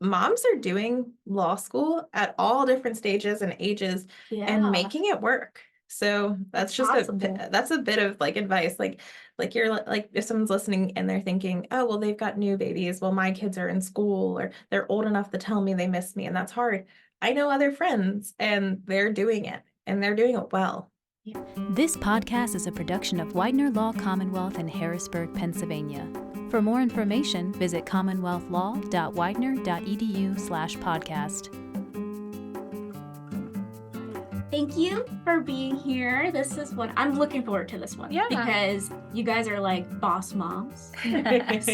moms are doing law school at all different stages and ages and making it work. So that's just that's a bit of like advice. Like you're like, if someone's listening and they're thinking, oh, well, they've got new babies. Well, my kids are in school or they're old enough to tell me they miss me. And that's hard. I know other friends and they're doing it and they're doing it well. This podcast is a production of Widener Law Commonwealth in Harrisburg, Pennsylvania. For more information, visit commonwealthlaw.widener.edu/podcast. Thank you for being here. This is what I'm looking forward to this one. Yeah. Because you guys are like boss moms.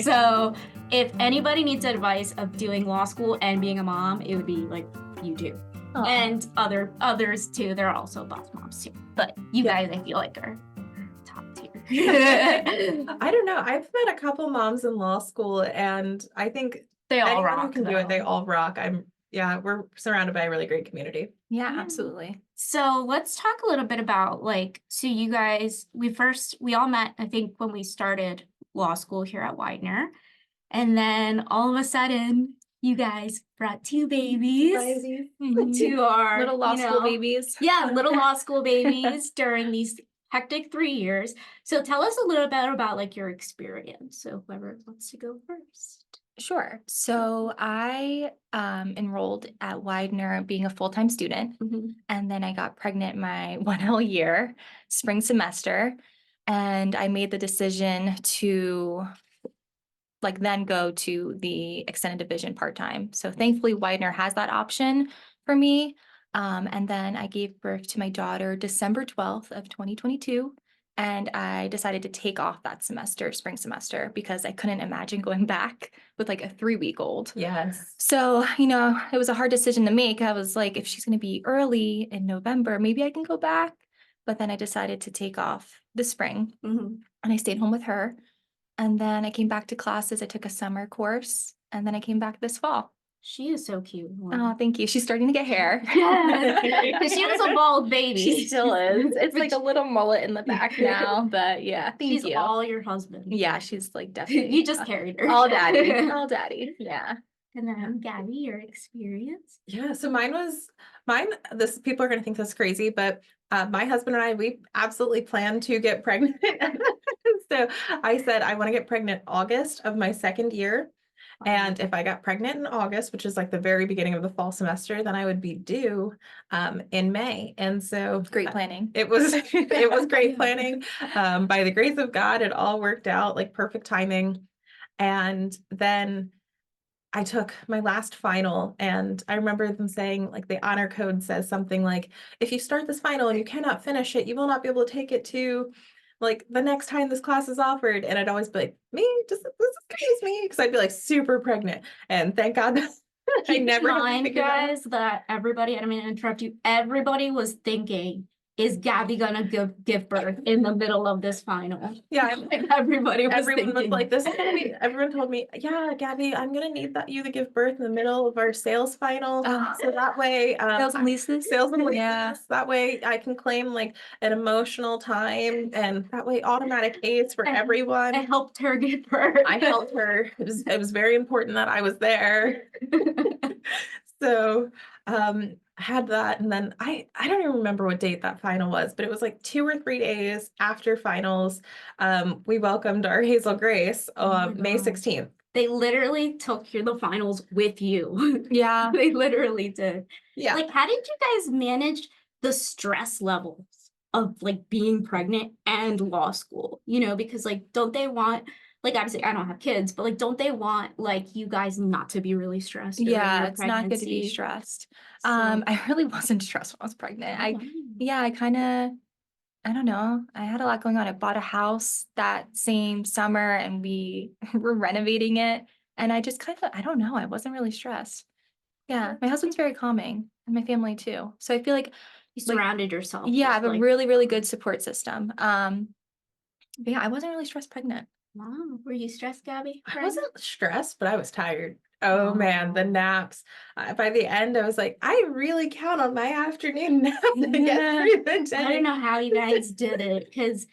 So if anybody needs advice of doing law school and being a mom, it would be like you do. Aww. And others too. They're also boss moms too. But you guys, I feel like, are top tier. I don't know. I've met a couple moms in law school, and I think they all rock. Who can do it, they all rock. We're surrounded by a really great community. Yeah, absolutely. So let's talk a little bit about so you guys, we all met, I think, when we started law school here at Widener. And then all of a sudden, you guys brought two babies to our little law school babies. Yeah, little law school babies during these hectic 3 years. So tell us a little bit about like your experience. So whoever wants to go first. Sure. So I enrolled at Widener being a full-time student, and then I got pregnant my 1L year, spring semester, and I made the decision to then go to the extended division part-time. So thankfully Widener has that option for me. And then I gave birth to my daughter December 12th of 2022. And I decided to take off that semester, spring semester, because I couldn't imagine going back with like a 3-week-old. Yes. So, it was a hard decision to make. I was like, if she's going to be early in November, maybe I can go back. But then I decided to take off the spring and I stayed home with her. And then I came back to classes. I took a summer course and then I came back this fall. She is so cute. Oh, thank you. She's starting to get hair. Yes. She was a bald baby. She still is. It's like a little mullet in the back now, but yeah, thank you. She's all your husband. Yeah, she's like definitely. You just carried her. All daddy. All daddy. Yeah. And then Gabby, your experience? Yeah, so people are going to think this is crazy, but my husband and I, we absolutely plan to get pregnant. So I said, I want to get pregnant August of my second year. And if I got pregnant in August, which is like the very beginning of the fall semester, then I would be due in May. And so great planning. It was great planning. By the grace of God, it all worked out, like perfect timing. And then I took my last final, and I remember them saying, like, the honor code says something like, if you start this final and you cannot finish it, you will not be able to take it to like the next time this class is offered. And I'd always be like, this is me, because I'd be like super pregnant. And thank God I never had to figure guys that everybody, I don't mean to interrupt you, everybody was thinking, is Gabby gonna give birth in the middle of this final? Yeah, everyone was like, this is gonna be, everyone told me, yeah, Gabby, I'm gonna need you to give birth in the middle of our sales final. So that way, sales and leases. Yeah. That way I can claim like an emotional time, and that way automatic aids for everyone. I helped her give birth. I helped her. It was very important that I was there. So, I had that, and then I don't even remember what date that final was, but it was like 2 or 3 days after finals. We welcomed our Hazel Grace May 16th. They literally took the finals with you. Yeah. They literally did. Yeah. Like, how did you guys manage the stress levels of like being pregnant and law school? Because like, don't they want, like, obviously I don't have kids, but like, don't they want like you guys not to be really stressed? Yeah, it's not good to be stressed. So, I really wasn't stressed when I was pregnant. I don't know. I had a lot going on. I bought a house that same summer and we were renovating it. And I just I don't know. I wasn't really stressed. Yeah. My husband's very calming, and my family too. So I feel like you surrounded yourself. Yeah, I have a really, really good support system. But yeah, I wasn't really stressed pregnant. Wow. Were you stressed, Gabby? I wasn't stressed, but I was tired. Oh man, the naps. By the end, I was like, I really count on my afternoon nap to get through the day. I don't know how you guys did it, because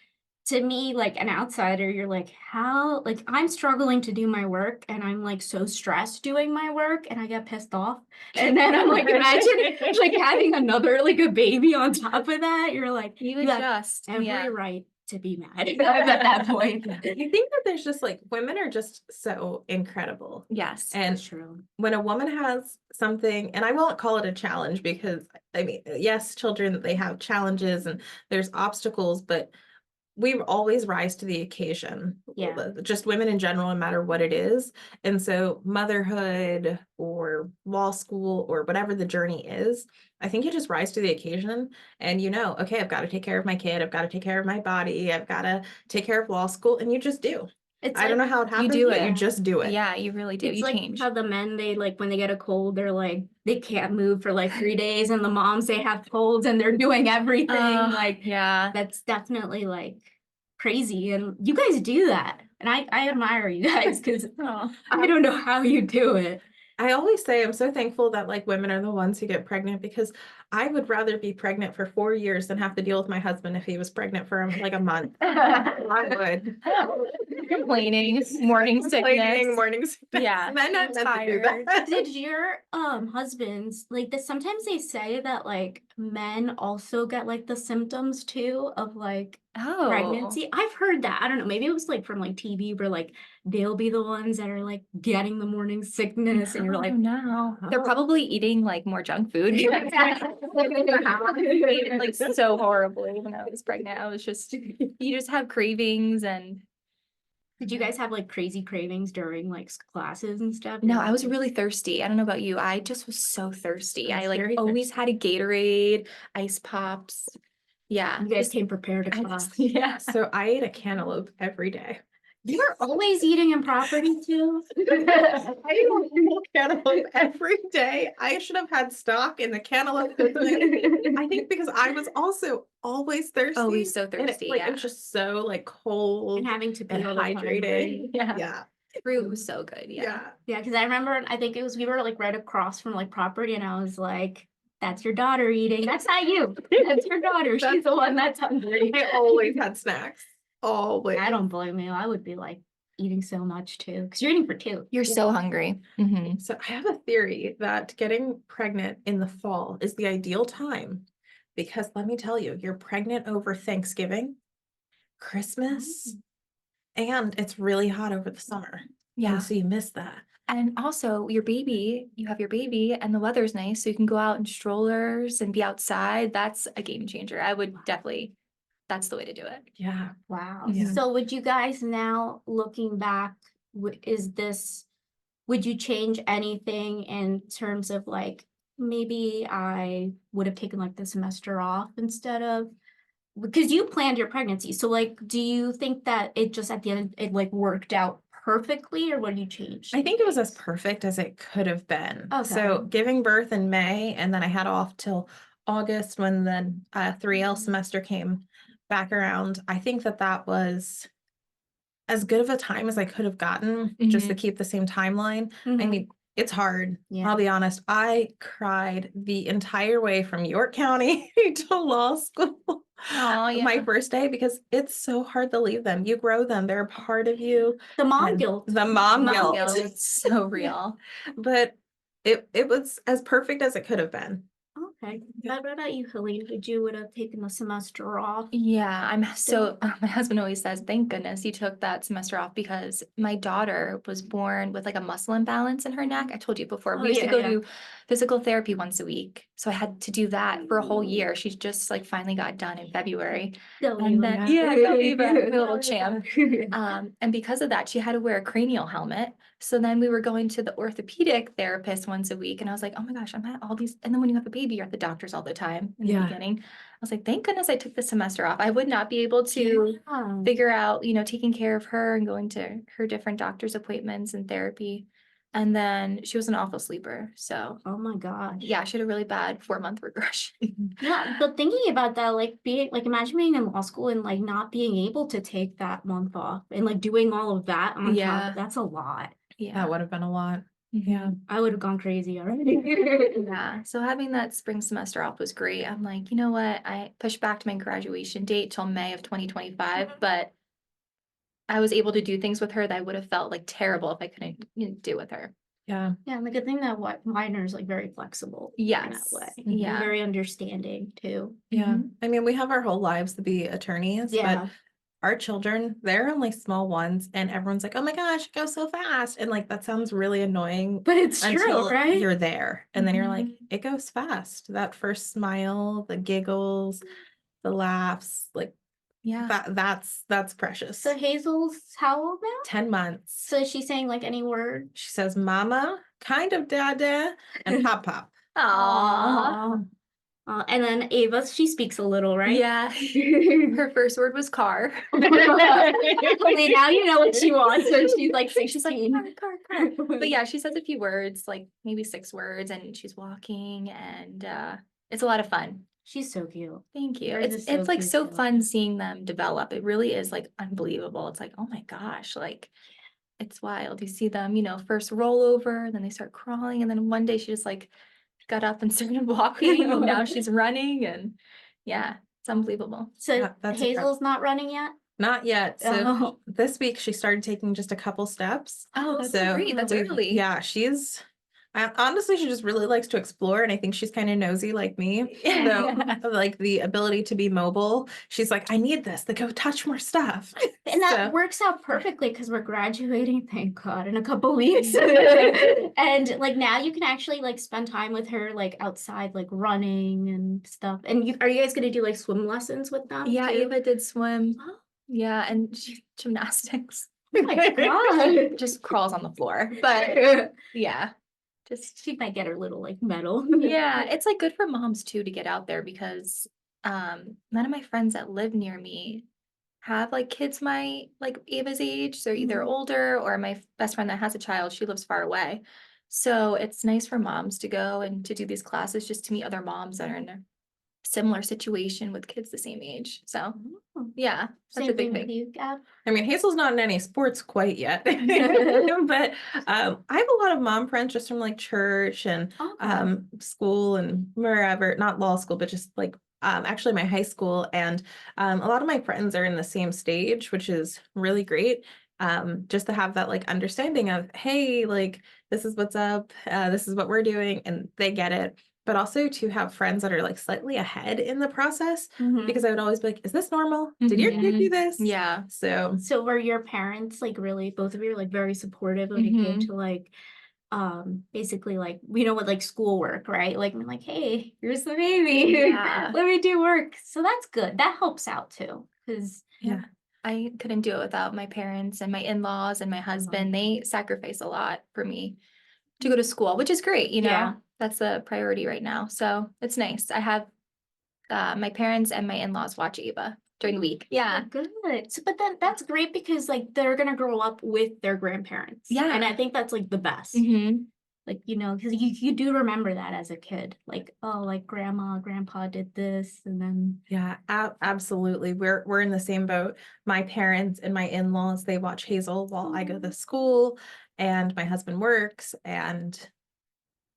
to me, like an outsider, you're like, how, like, I'm struggling to do my work and I'm like so stressed doing my work and I get pissed off. And then I'm like, imagine like having another, like a baby on top of that. You're like, You have adjust. every Yeah. right to be mad at that point. I think that there's just like women are just so incredible. Yes. And That's true. when a woman has something, and I won't call it a challenge because I mean, yes, children, they have challenges and there's obstacles, but we always rise to the occasion. Yeah. Just women in general, no matter what it is. And so motherhood or law school or whatever the journey is, I think you just rise to the occasion and okay, I've got to take care of my kid. I've got to take care of my body. I've got to take care of law school. And you just do. It's I don't know how it happens, do but it. you just do it. Yeah, you really do. It's You like change. how the men, they like when they get a cold, they're like they can't move for like 3 days, and the moms, they have colds and they're doing everything. Like Yeah. that's definitely like crazy, and you guys do that, and I admire you guys because I don't know how you do it. I always say I'm so thankful that like women are the ones who get pregnant because I would rather be pregnant for 4 years than have to deal with my husband if he was pregnant for like a month. I would. Complaining, morning sickness. Complaining, morning sickness. Yeah, Men aren't meant to do tired. that. Did your husbands like this? Sometimes they say that like men also get like the symptoms too of like Oh. pregnancy. I've heard that. I don't know. Maybe it was like from like TV where like they'll be the ones that are like getting the morning sickness, and you're like, no. They're Oh. probably eating like more junk food. Like so horribly when I was pregnant. I was just, you just have cravings and. did you guys have like crazy cravings during like classes and stuff? No, I was really thirsty. I don't know about you. I just was so thirsty. That's I like very always had a Gatorade, ice pops. Yeah. You guys came prepared to class. Yeah. So I ate a cantaloupe every day. You're always eating in property too. I ate a cantaloupe every day. I should have had stock in the cantaloupe business. I think because I was also always thirsty. Always so And thirsty, it yeah. was just so like cold And having to be and all the time, hydrated. right? Yeah. Yeah. Fruit was so good. Yeah. Yeah. Yeah, because I remember, I think it was, we were like right across from like property, and I was like, that's your daughter eating. That's not you. That's your daughter. She's the one that's hungry. I always had snacks. Always. I don't blame you. I would be like eating so much too, because you're eating for two. You're so hungry. Mhm. So I have a theory that getting pregnant in the fall is the ideal time because let me tell you, you're pregnant over Thanksgiving, Christmas, and it's really hot over the summer. Yeah. And so you miss that. And also you have your baby and the weather's nice. So you can go out in strollers and be outside. That's a game changer. I would definitely, that's the way to do it. Yeah. Wow. Yeah. So would you guys now looking back, would you change anything in terms of like, maybe I would have taken like the semester off instead of, because you planned your pregnancy. So like, do you think that it just at the end, it like worked out perfectly, or what do you change? I think it was as perfect as it could have been. So Okay. giving birth in May, and then I had off till August when the 3L semester came back around. I think that was as good of a time as I could have gotten just to keep the same timeline. I Mhm. mean, it's hard. Yeah. I'll be honest. I cried the entire way from York County to law school. Oh, yeah. My first day because it's so hard to leave them. You grow them. They're a part of you. The mom And guilt. The mom Mom guilt. guilt. It's so real. But it was as perfect as it could have been. Okay. What about you, Helene? Would have taken the semester off? Yeah, my husband always says, thank goodness you took that semester off because my daughter was born with like a muscle imbalance in her neck. I told you before, Oh, we used to yeah, go yeah. to physical therapy once a week. So I had to do that for a whole year. She just like finally got done in February. And then, go Eva, my little champ. And because of that, she had to wear a cranial helmet. So then we were going to the orthopedic therapist once a week. And I was like, oh my gosh, I'm at all these. And then when you have a baby, you're at the doctors all the time in the Yeah. beginning. I was like, thank goodness I took the semester off. I would not be able to Yeah. figure out, taking care of her and going to her different doctor's appointments and therapy. And then she was an awful sleeper. So Oh my gosh. yeah, she had a really bad 4-month regression. Yeah, but thinking about that, like imagine being in law school and like not being able to take that month off and like doing all of that on top, Yeah. that's a lot. Yeah. That would have been a lot. Yeah. I would have gone crazy already. Yeah. So having that spring semester off was great. I'm like, you know what? I pushed back my graduation date till May of 2025, but I was able to do things with her that I would have felt like terrible if I couldn't do with her. Yeah. Yeah, and the good thing that Widener is like very flexible in that Yes. way. Yeah. And very understanding too. Yeah. I mean, we have our whole lives to be attorneys, Yeah. but our children, they're only small ones, and everyone's like, oh my gosh, it goes so fast. And like, that sounds really annoying But it's until true, right? you're there. And then you're like, Mhm. it goes fast. That first smile, the giggles, the laughs, like Yeah. that's precious. So Hazel's how old now? 10 months. So is she saying like any word? She says mama, kind of dada, and pop pop. Aw. And then Ava, she speaks a little, right? Yeah. Her first word was car. Okay, now you know what she wants. So she's like 16. She's like, car. But yeah, she says a few words, like maybe 6 words, and she's walking, and it's a lot of fun. She's so cute. Thank you. Yours It's is so like cute, so too. fun seeing them develop. It really is like unbelievable. It's like, oh my gosh, like it's wild. You see them, first roll over, then they start crawling, and then one day she just like got up and started walking, and now she's running, and yeah, it's unbelievable. So Yeah, that's Hazel's not running yet? Not yet. So Oh. this week she started taking just a couple steps. Oh, that's So great. That's we've- early. Yeah, honestly, she just really likes to explore, and I think she's kind of nosy like me. So like the ability to be mobile, she's like, I need this to go touch more stuff. And that So- works out perfectly because we're graduating, thank God, in a couple weeks. And like now you can actually like spend time with her like outside, like running and stuff. And are you guys gonna do like swim lessons with them? Yeah, too? Ava did swim. Oh. Yeah, and gymnastics. Oh my God. Just crawls on the floor. But yeah, just She might get her little like medal. yeah, it's like good for moms too to get out there because none of my friends that live near me have like kids my like Ava's age. They're either Mhm. older, or my best friend that has a child, she lives far away. So it's nice for moms to go and to do these classes just to meet other moms that are in a similar situation with kids the same age. So Oh. yeah, that's a Same big thing with thing. you, Gab. I mean, Hazel's not in any sports quite yet, but I have a lot of mom friends just from like church and Okay. school and wherever, not law school, but just like actually my high school. And a lot of my friends are in the same stage, which is really great. Just to have that like understanding of, hey, like this is what's up, this is what we're doing, and they get it. But also to have friends that are like slightly ahead in the process, Mhm. because I would always be like, is this normal? Did your kid do this? Yeah. So were your parents like really, both of you, like very supportive when it came Mhm. to like basically like with like schoolwork, right? Like I'm like, hey, here's the baby. Yeah. Let me do work. So that's good. That helps out too. Because Yeah. I couldn't do it without my parents and my in-laws and my husband. They sacrifice a lot for me to go to school, which is great, Yeah. That's a priority right now. So it's nice. I have my parents and my in-laws watch Ava during the week. Yeah. good. So, but then that's great because like they're gonna grow up with their grandparents. Yeah. And I think that's like the best. Mm-hmm. Like, because you do remember that as a kid. Like, oh, like grandma, grandpa did this, and then Yeah, absolutely. We're in the same boat. My parents and my in-laws, they watch Hazel while I go to school and my husband works. And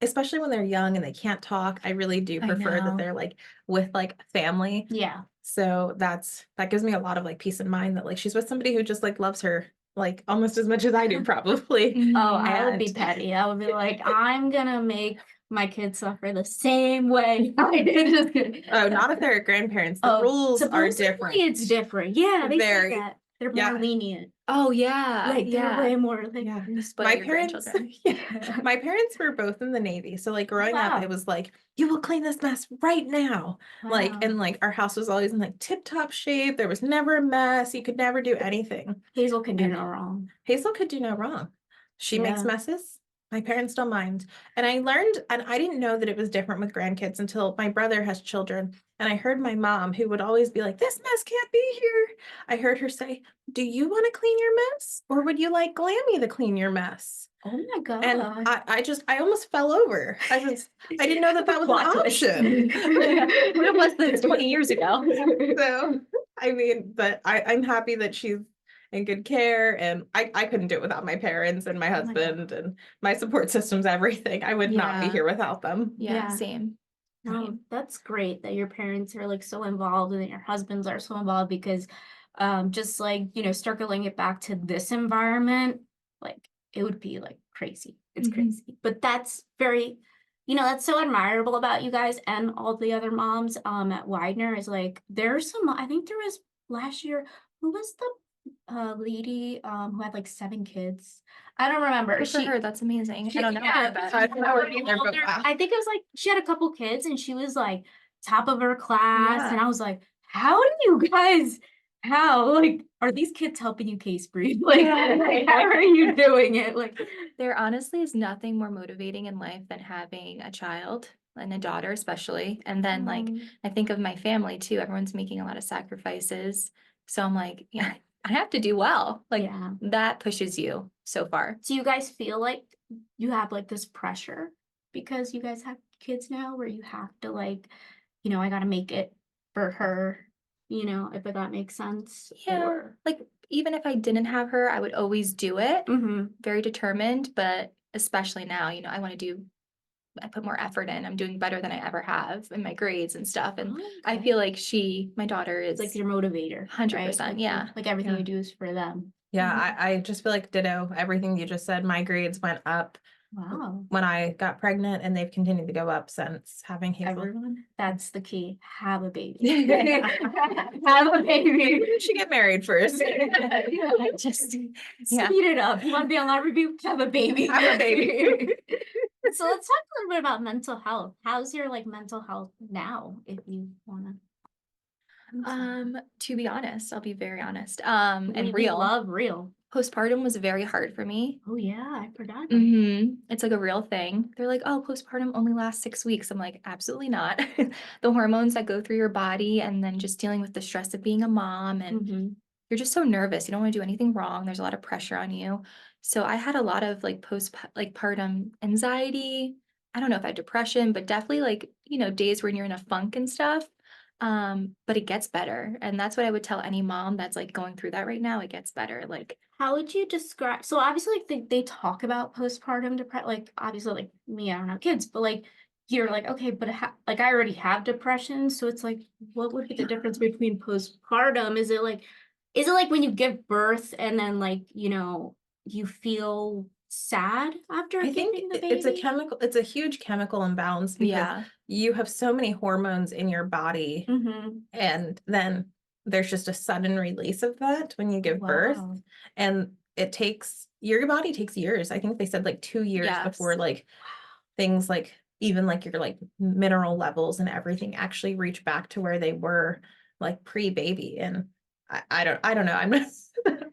especially when they're young and they can't talk, I really do I prefer know. that they're like with like family. yeah. So that gives me a lot of like peace of mind that like she's with somebody who just like loves her like almost as much as I do, probably. Mhm. Oh, I would be And- petty. I would be like, I'm gonna make my kids suffer the same way I did. Just kidding. Oh, not if they're grandparents. The rules are supposedly different. It's different. Yeah, they Very- say that. They're yeah. more lenient. Oh yeah. Like they're yeah. way more like Yeah. You spoil My your parents, grandchildren. yeah, my parents were both in the Navy. So like growing wow. up, it was like, you will clean this mess right now. Like, Wow. and like our house was always in like tip top shape. There was never a mess. You could never do anything. Hazel can do and- no wrong. Hazel could do no wrong. She makes Yeah. messes. My parents don't mind. And I learned, and I didn't know that it was different with grandkids until my brother has children. And I heard my mom, who would always be like, this mess can't be here. I heard her say, do you want to clean your mess? Or would you like Glammy to clean your mess? Oh my god. And I almost fell over. I didn't know that was Plot an twist. option. What was this 20 years ago? So, I mean, but I'm happy that she's and good care. And I couldn't do it without my parents and my Oh my God. husband and my support systems, everything. I would not be Yeah. here without them. Yeah, Yeah. same. No, that's great that your parents are like so involved and that your husbands are so involved because just like, you know, circling it back to this environment, like it would be like crazy. It's Mhm. crazy. But that's very, you know, that's so admirable about you guys and all the other moms at Widener is like there's some, I think there was last year, who was the lady who had like 7 kids? I don't remember. Good for her. That's amazing. I don't know Yeah, her, but I don't know her either, but wow. I think it was like she had a couple kids and she was like top of her class, and Yeah. I was like, how do you guys? How like are these kids helping you case breed? Like, Yeah. like, how are you doing it? Like, there honestly is nothing more motivating in life than having a child and a daughter, especially. And then, like, I think of my family too. Everyone's making a lot of sacrifices. So I'm like, yeah, I have to do well. Like, yeah. that pushes you so far. Do you guys feel like you have like this pressure because you guys have kids now, where you have to like, you know, I got to make it for her, you know, if that makes sense? Yeah. Or... Like, even if I didn't have her, I would always do it. Mhm. Very determined, but especially now, you know, I put more effort in. I'm doing better than I ever have in my grades and stuff. And I Okay. feel like my daughter It's is like your motivator, 100%, right? Like, yeah. like everything Yeah. you do is for them. Yeah, Mhm. I just feel like ditto everything you just said. My grades went up Wow. when I got pregnant, and they've continued to go up since having Hazel. Everyone, that's the key. Have a baby. Have a baby. You should get married first. Just, Speed it up. You want to be on law review? Have a baby. Have a baby. So let's talk a little bit about mental health. How's your like mental health now, if you wanna? to be honest, I'll be very honest. We And real. love real. Postpartum was very hard for me. Oh yeah, I forgot. It's like a real thing. They're like, oh, postpartum only lasts 6 weeks. I'm like, absolutely not. The hormones that go through your body, and then just dealing with the stress of being a mom, and Mhm. you're just so nervous. You don't want to do anything wrong. There's a lot of pressure on you. So I had a lot of like partum anxiety. I don't know if I had depression, but definitely like, you know, days when you're in a funk and stuff. But it gets better. And that's what I would tell any mom that's like going through that right now. It gets better. Like, How would you describe? So obviously, like they talk about postpartum depression. Like obviously, like me, I don't have kids, but like you're like okay, but like I already have depression, so it's like, what would be the difference between postpartum? Is it like when you give birth and then like you know you feel sad after I think giving the it's baby? it's a huge chemical imbalance because yeah. you have so many hormones in your body, Mm-hmm. and then there's just a sudden release of that when you give birth, Wow. and your body takes years. I think they said like 2 years Yes. before like things like even like your like mineral levels and everything actually reach back to where they were like pre-baby. And I don't know. I'm not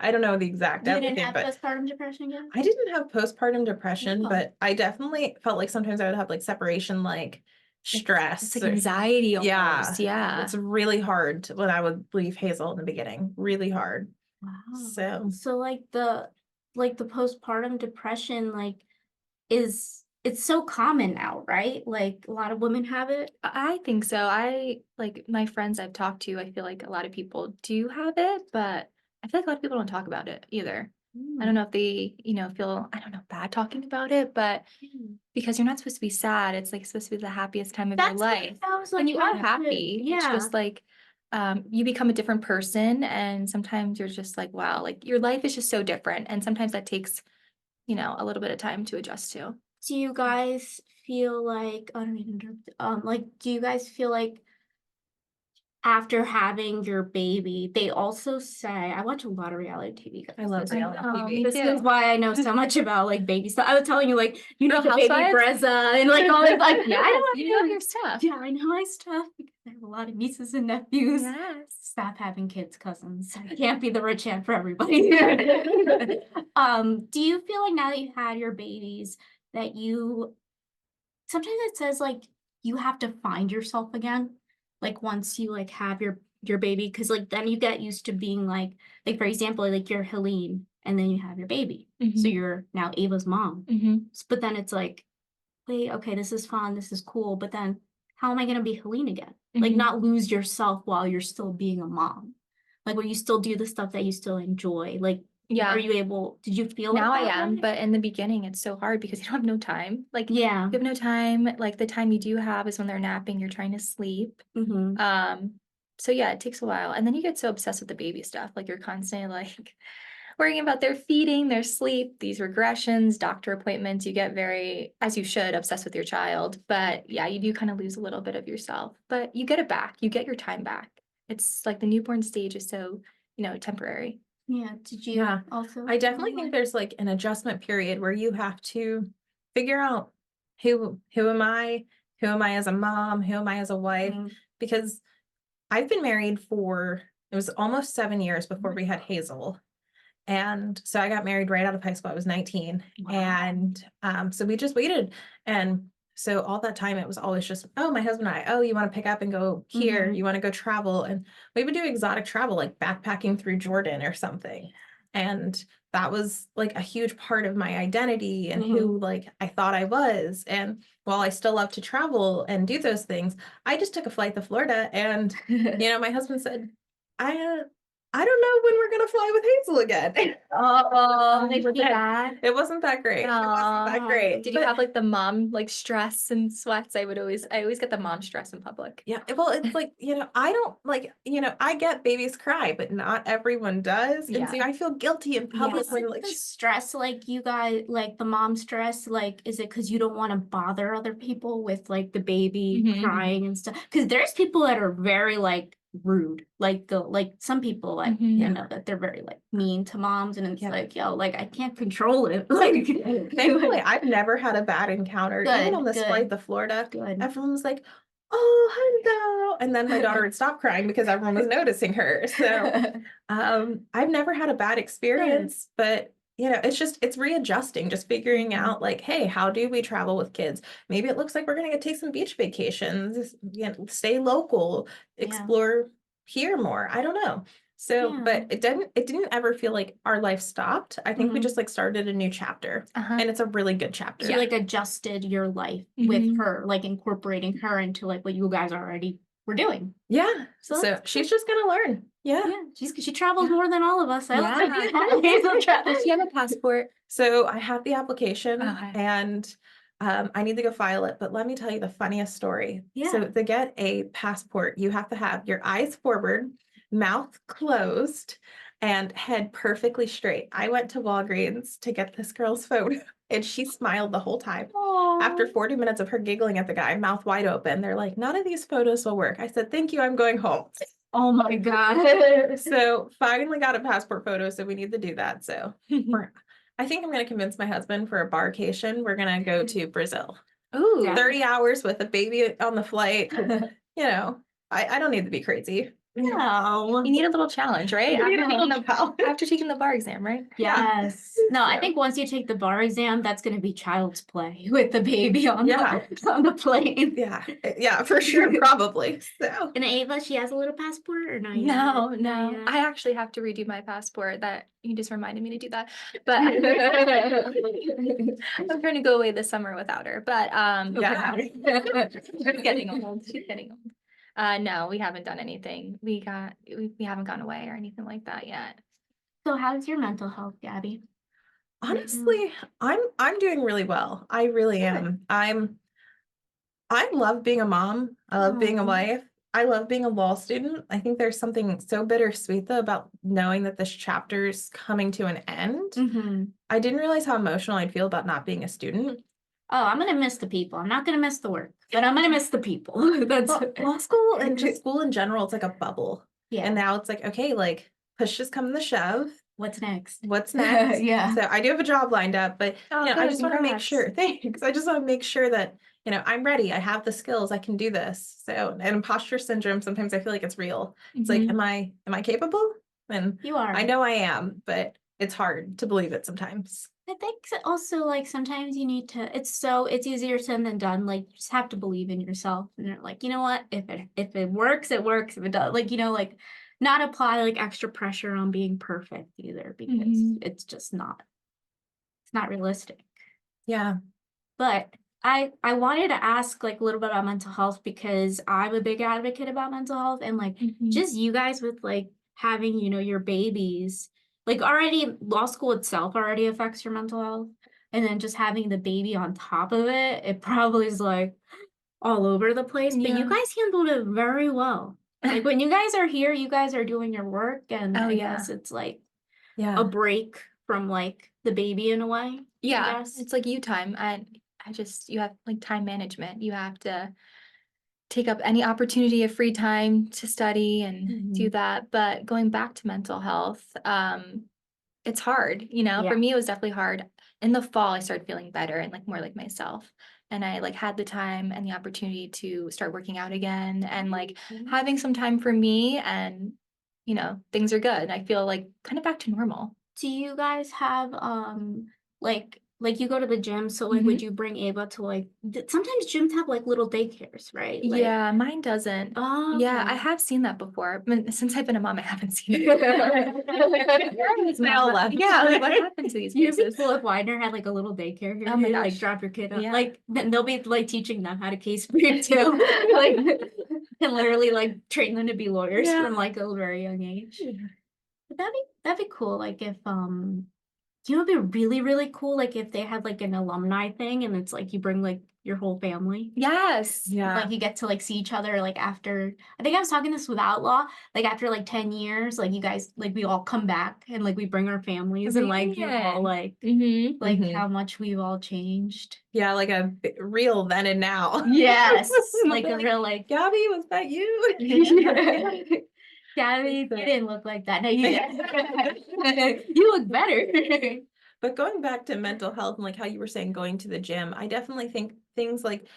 I don't know the exact You didn't everything, have but postpartum depression yet? I didn't have postpartum depression, Oh. but I definitely felt like sometimes I would have like separation, like stress. It's like or- anxiety Yeah. almost. Yeah. It's really hard when I would leave Hazel in the beginning. Really hard. Wow. So So like the postpartum depression it's so common now, right? Like a lot of women have it. I think so. I like my friends I've talked to, I feel like a lot of people do have it, but I feel like a lot of people don't talk about it either. I don't know if they, you know, feel, I don't know, bad talking about it, but because you're not supposed to be sad, it's like supposed to be the happiest time of your That's life. I was like, When you are how could- happy, it's Yeah. just like you become a different person, and sometimes you're just like, wow, like your life is just so different. And sometimes that takes, you know, a little bit of time to adjust to. Do you guys feel like I don't mean to interrupt, like do you guys feel like after having your baby, they also say I watch a lot of reality TV. Guys. I love This- reality Oh, TV. me This too. is why I know so much about like baby stuff. I was telling you like you know Real the baby Housewives? Brezza and like all this like Yeah, I you know your stuff. yeah, I know my stuff because I have a lot of nieces and nephews. Yes. Stop having kids, cousins. I can't be the rich aunt for everybody. Do you feel like now that you had your babies that you sometimes it says like you have to find yourself again, like once you like have your baby, because like then you get used to being like for example, like you're Helene and then you have your baby, so Mhm. you're now Ava's mom. Mhm. But then it's like, wait, okay, this is fun, this is cool, but then how am I gonna be Helene again? Like Mhm. not lose yourself while you're still being a mom. Like, where you still do the stuff that you still enjoy? Like, Yeah. are you able, did you feel Now like I that am, way? but in the beginning it's so hard because you don't have no time. Like Yeah. you have no time. Like the time you do have is when they're napping, you're trying to sleep. Mm-hmm. So yeah, it takes a while. And then you get so obsessed with the baby stuff. Like you're constantly like worrying about their feeding, their sleep, these regressions, doctor appointments. You get very, as you should, obsessed with your child. But yeah, you do kind of lose a little bit of yourself, but you get it back. You get your time back. It's like the newborn stage is so, temporary. Yeah. Did you Yeah. also? I definitely think there's like an adjustment period where you have to figure out who am I? Who am I as a mom? Who am I as a wife? Mhm. Because I've been married for, it was almost 7 years before we had Hazel. And so I got married right out of high school. I was 19. Wow. And so we just waited. And so all that time it was always just, oh, my husband and I, oh, you want to pick up and go here? Mhm. You want to go travel? And we would do exotic travel, like backpacking through Jordan or something. And that was like a huge part of my identity and who like I thought I was. And while I still love to travel and do those things, I just took a flight to Florida and my husband said, I don't know when we're gonna fly with Hazel again. Oh, It was bad. It wasn't that great. It wasn't that great. Did you But have like the mom like stress and sweats? I always get the mom stress in public. yeah, well, it's like, I don't like, I get babies cry, but not everyone does. And so Yeah. I feel guilty in public Yes, when like like the stress, like you guys, like the mom stress, like is it because you don't want to bother other people with like the baby Mhm. crying and stuff? Because there's people that are very like rude, like some people like Mhm. that they're very like mean to moms, and it's Yeah. like like I can't control it. Like thankfully, I've never had a bad encounter. Even on Good, this flight to Florida, good. everyone was like, "Oh, hello," and then my daughter would stop crying because everyone was noticing her. So I've never had a bad experience, but it's readjusting, just figuring out like, hey, how do we travel with kids? Maybe it looks like we're gonna take some beach vacations, stay local, explore here more. I don't know. So, but it didn't ever feel like our life stopped. I think we just like started a new chapter, and it's a really good chapter. So you like adjusted your life with her, like incorporating her into like what you guys already were doing. Yeah. So So she's just gonna learn. Yeah. Yeah, she travels more than all of us. I love Does she have a passport? So I have the application Okay. and I need to go file it, but let me tell you the funniest story. Yeah. So to get a passport, you have to have your eyes forward, mouth closed, and head perfectly straight. I went to Walgreens to get this girl's photo and she smiled the whole time. After 40 minutes of her giggling at the guy, mouth wide open, they're like, none of these photos will work. I said, thank you, I'm going home. Oh my God. So finally got a passport photo, so we need to do that. So I think I'm going to convince my husband for a barcation. We're going to go to Brazil. Ooh. 30 hours with a baby on the flight. I don't need to be crazy. No. You need a little challenge, right? You need a little challenge. After taking the bar exam, right? Yes. No, I think once you take the bar exam, that's going to be child's play with the baby on the plane. Yeah, for sure, probably. So. And Ava, she has a little passport or not? No. I actually have to redo my passport. That you just reminded me to do that. But I'm trying to go away this summer without her. But she's getting old. She's getting old. No, we haven't done anything. We haven't gone away or anything like that yet. So how's your mental health, Gabby? Honestly, I'm doing really well. I really am. I love being a mom. I love being a wife. I love being a law student. I think there's something so bittersweet though about knowing that this chapter's coming to an end. I didn't realize how emotional I'd feel about not being a student. Oh, I'm gonna miss the people. I'm not gonna miss the work, but I'm gonna miss the people. That's law school and just school in general. It's like a bubble. Yeah. And now it's like, okay, like push is coming to shove. What's next? Yeah. So I do have a job lined up, but I just want to make sure. Thanks. I just want to make sure that I'm ready. I have the skills. I can do this. So, and imposter syndrome. Sometimes I feel like it's real. It's like, am I capable? And you are. I know I am, but it's hard to believe it sometimes. I think also like sometimes you need to. It's easier said than done. Like you just have to believe in yourself, and you're like, you know what? If it works, it works. If it does, like not apply like extra pressure on being perfect either, because it's just not. It's not realistic. Yeah. But I wanted to ask like a little bit about mental health because I'm a big advocate about mental health, and like just you guys with like having, you know, your babies, like already law school itself already affects your mental health. And then just having the baby on top of it, it probably is like all over the place. But you Yeah. guys handled it very well. Like when you guys are here, you guys are doing your work, and Oh, I yeah. guess it's like a Yeah. break from like the baby in a way. I Yeah, guess. it's like you time. You have like time management. You have to take up any opportunity of free time to study and do that. But going back to mental health, it's hard, you know. Yeah. For me, it was definitely hard. In the fall, I started feeling better and like more like myself. And I like had the time and the opportunity to start working out again and like having some time for me, and you know, things are good. I feel like kind of back to normal. Do you guys have like you go to the gym, so like would you bring Ava to like sometimes gyms have like little daycares, right? Like, Yeah, mine doesn't. oh, Yeah, I okay. have seen that before. But since I've been a mom, I haven't seen it. They all left. Yeah, like what happened to these You'd be places? cool if Widener had like a little daycare here. Oh my You, like gosh. drop your kid off. Yeah. Like then they'll be like teaching them how to case brief too. Like and literally like train them to be lawyers Yeah. from like a very young age. But that'd be cool. Like if you know, it'd be really, really cool, like if they had like an alumni thing and it's like you bring like your whole family. Yes. Yeah. Like you get to like see each other like after, I think I was talking this with Outlaw, like after like 10 years, like you guys, like we all come back and like we bring our families and like you all like, Mhm. how much we've all changed. Yeah, like a real then and now. Yes. Like a Like, real like, Gabby, was that you? Gabby, you didn't look like that. No, you didn't. You look better. But going back to mental health and like how you were saying going to the gym, I definitely think things like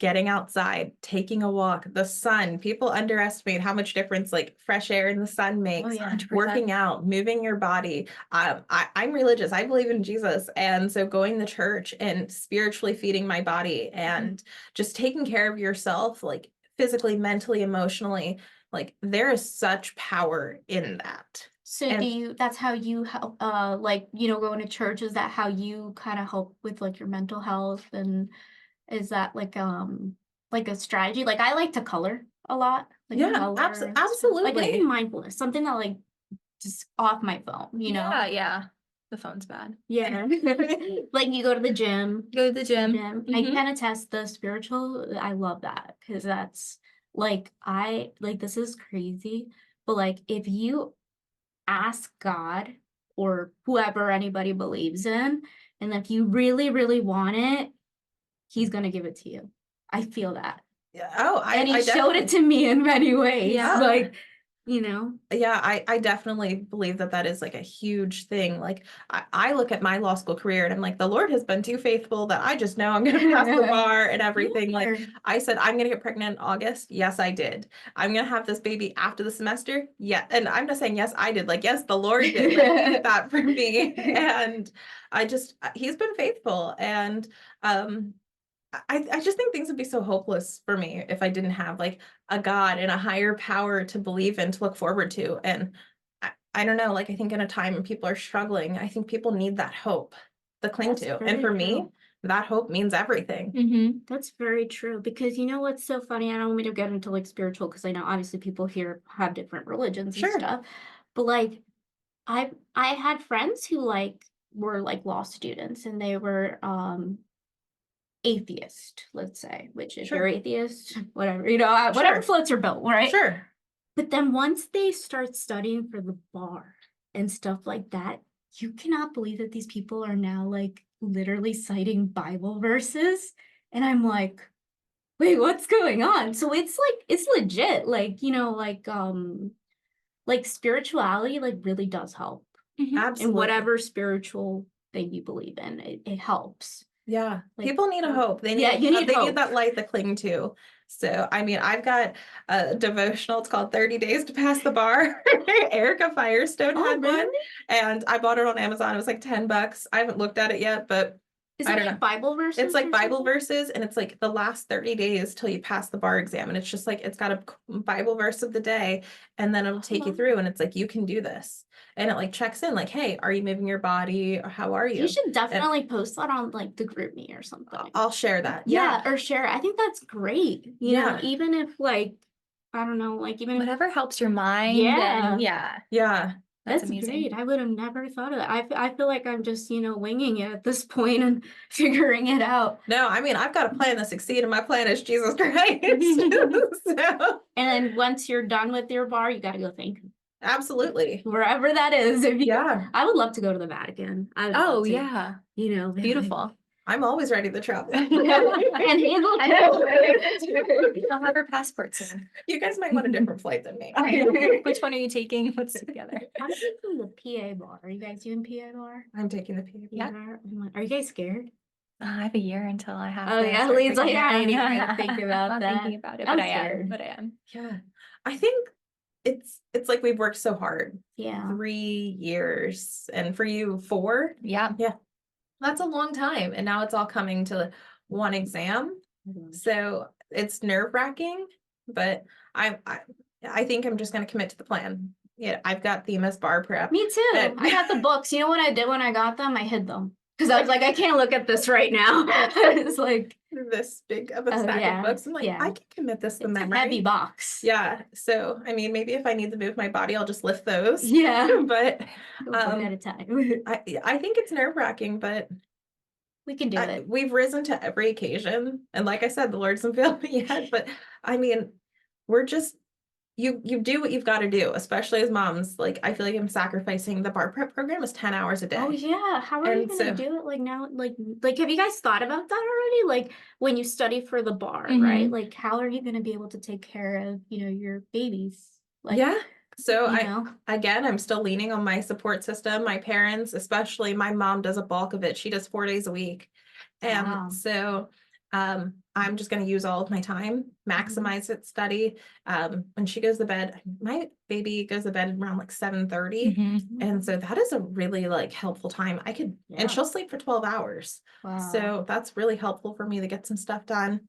getting outside, taking a walk, the sun, people underestimate how much difference like fresh air in the sun makes. yeah. 100%. Working out, moving your body. I'm religious. I believe in Jesus. And so going to church and spiritually feeding my body and just taking care of yourself, like physically, mentally, emotionally, like there is such power in that. So And that's how you help, like, you know, going to church, is that how you kind of help with like your mental health? And is that like a strategy? Like I like to color a lot. Like yeah, color and stuff. Like absolutely. anything mindfulness, something that like just off my phone, you know? Yeah, yeah. The phone's bad. Yeah. Like you go to the gym. Go to the gym. I Mhm. can attest the spiritual. I love that because that's like this is crazy, but like if you ask God or whoever anybody believes in, and if you really, really want it, he's gonna give it to you. I feel that. Yeah. Oh, And he I showed definitely, it to me in many ways. Yeah. Like, you know. yeah, I definitely believe that that is like a huge thing. Like I look at my law school career and I'm like, the Lord has been too faithful that I just know I'm going to pass the bar and everything. Like I said, I'm going to get pregnant in August. Yes, I did. I'm going to have this baby after the semester. Yeah. And I'm not saying, yes, I did. Like, yes, the Lord did. Like, he did that for me. And he's been faithful. And, I just think things would be so hopeless for me if I didn't have like a God and a higher power to believe in, to look forward to. And I don't know, like I think in a time when people are struggling, I think people need that hope to cling That's to. very And for me, true. that hope means everything. Mhm. That's very true, because you know what's so funny? I don't want me to get into like spiritual, because I know obviously people here have different religions and Sure. stuff. But like I had friends who like were like law students, and they were atheist, let's say, which if Sure. you're atheist, whatever, you know, whatever Sure. floats your boat, right? Sure. But then once they start studying for the bar and stuff like that, you cannot believe that these people are now like literally citing Bible verses. And I'm like, wait, what's going on? So it's like, it's legit. Like, you know, like spirituality like really does help. Mhm. And Absolutely. whatever spiritual thing you believe in, it helps. Yeah. Like, People need a hope. They need, yeah, you need they hope. need that light to cling to. So, I mean, I've got a devotional. It's called 30 Days to Pass the Bar. Erica Firestone Oh, had one, really? and I bought it on Amazon. It was like $10. I haven't looked at it yet, but Is I it don't like know. Bible verses? It's like or Bible something? verses, and it's like the last 30 days till you pass the bar exam. And it's just like, it's got a Bible verse of the day, and then it'll take you wow. through. And it's like, you can do this. And it like checks in, like, hey, are you moving your body? Or how are you? You should And definitely post that on like the group me or something. I'll share that. Yeah, or share it. I think that's great. You know, Yeah. even if like I don't know, like even Whatever helps your mind. Yeah. And yeah. Yeah. That's That's amazing. great. I would have never thought of that. I feel like I'm just, winging it at this point and figuring it out. No, I mean, I've got a plan to succeed, and my plan is Jesus Christ. So, And then once you're done with your bar, you gotta go thank him. absolutely. Wherever that is. Yeah. I would love to go to the Vatican. I would Oh, love to, yeah. Beautiful. I'm always ready to travel. And Hazel I'll have her passport soon. You guys might want a different flight than me. Which one are you taking? Let's do together. I'm taking the PA bar. Are you guys doing PA bar? I'm taking the PA. Yeah. Are you guys scared? I have a year until I have Oh, to yeah, start Lee's like, thinking I ain't even about gonna it. think about I'm not that. thinking about it, I'm but I scared. am. But I am. Yeah. I think it's like we've worked so hard. Yeah. 3 years. And for you, 4? Yeah. That's a long time. And now it's all coming to one exam. So it's nerve-wracking, but I think I'm just going to commit to the plan. Yeah, I've got Themis bar prep. Me too. And- I got the books. You know what I did when I got them? I hid them. Because I was like, I can't look at this right now. It's like This big of a Oh, stack yeah, of books. I'm like, yeah. I can commit this to it's a memory. heavy box. Yeah. So, I mean, maybe if I need to move my body, I'll just lift those. Yeah. But One at a time. I think it's nerve-wracking, but We can do it. we've risen to every occasion. And like I said, the Lord hasn't failed me yet. But I mean, we're just, you do what you've got to do, especially as moms. Like, I feel like I'm sacrificing. The bar prep program is 10 hours a day. Oh yeah. How are you And gonna so- do it like now? Like have you guys thought about that already? Like when you study for the bar, Mhm. right? Like how are you gonna be able to take care of, your babies? Like Yeah. So you know? I'm still leaning on my support system. My parents, especially my mom, does a bulk of it. She does 4 days a week. And Wow. so I'm just going to use all of my time, maximize it, study. When she goes to bed, my baby goes to bed around like 7:30. Mhm. And so that is a really like helpful time. Yeah. And she'll sleep for 12 hours. Wow. So that's really helpful for me to get some stuff done.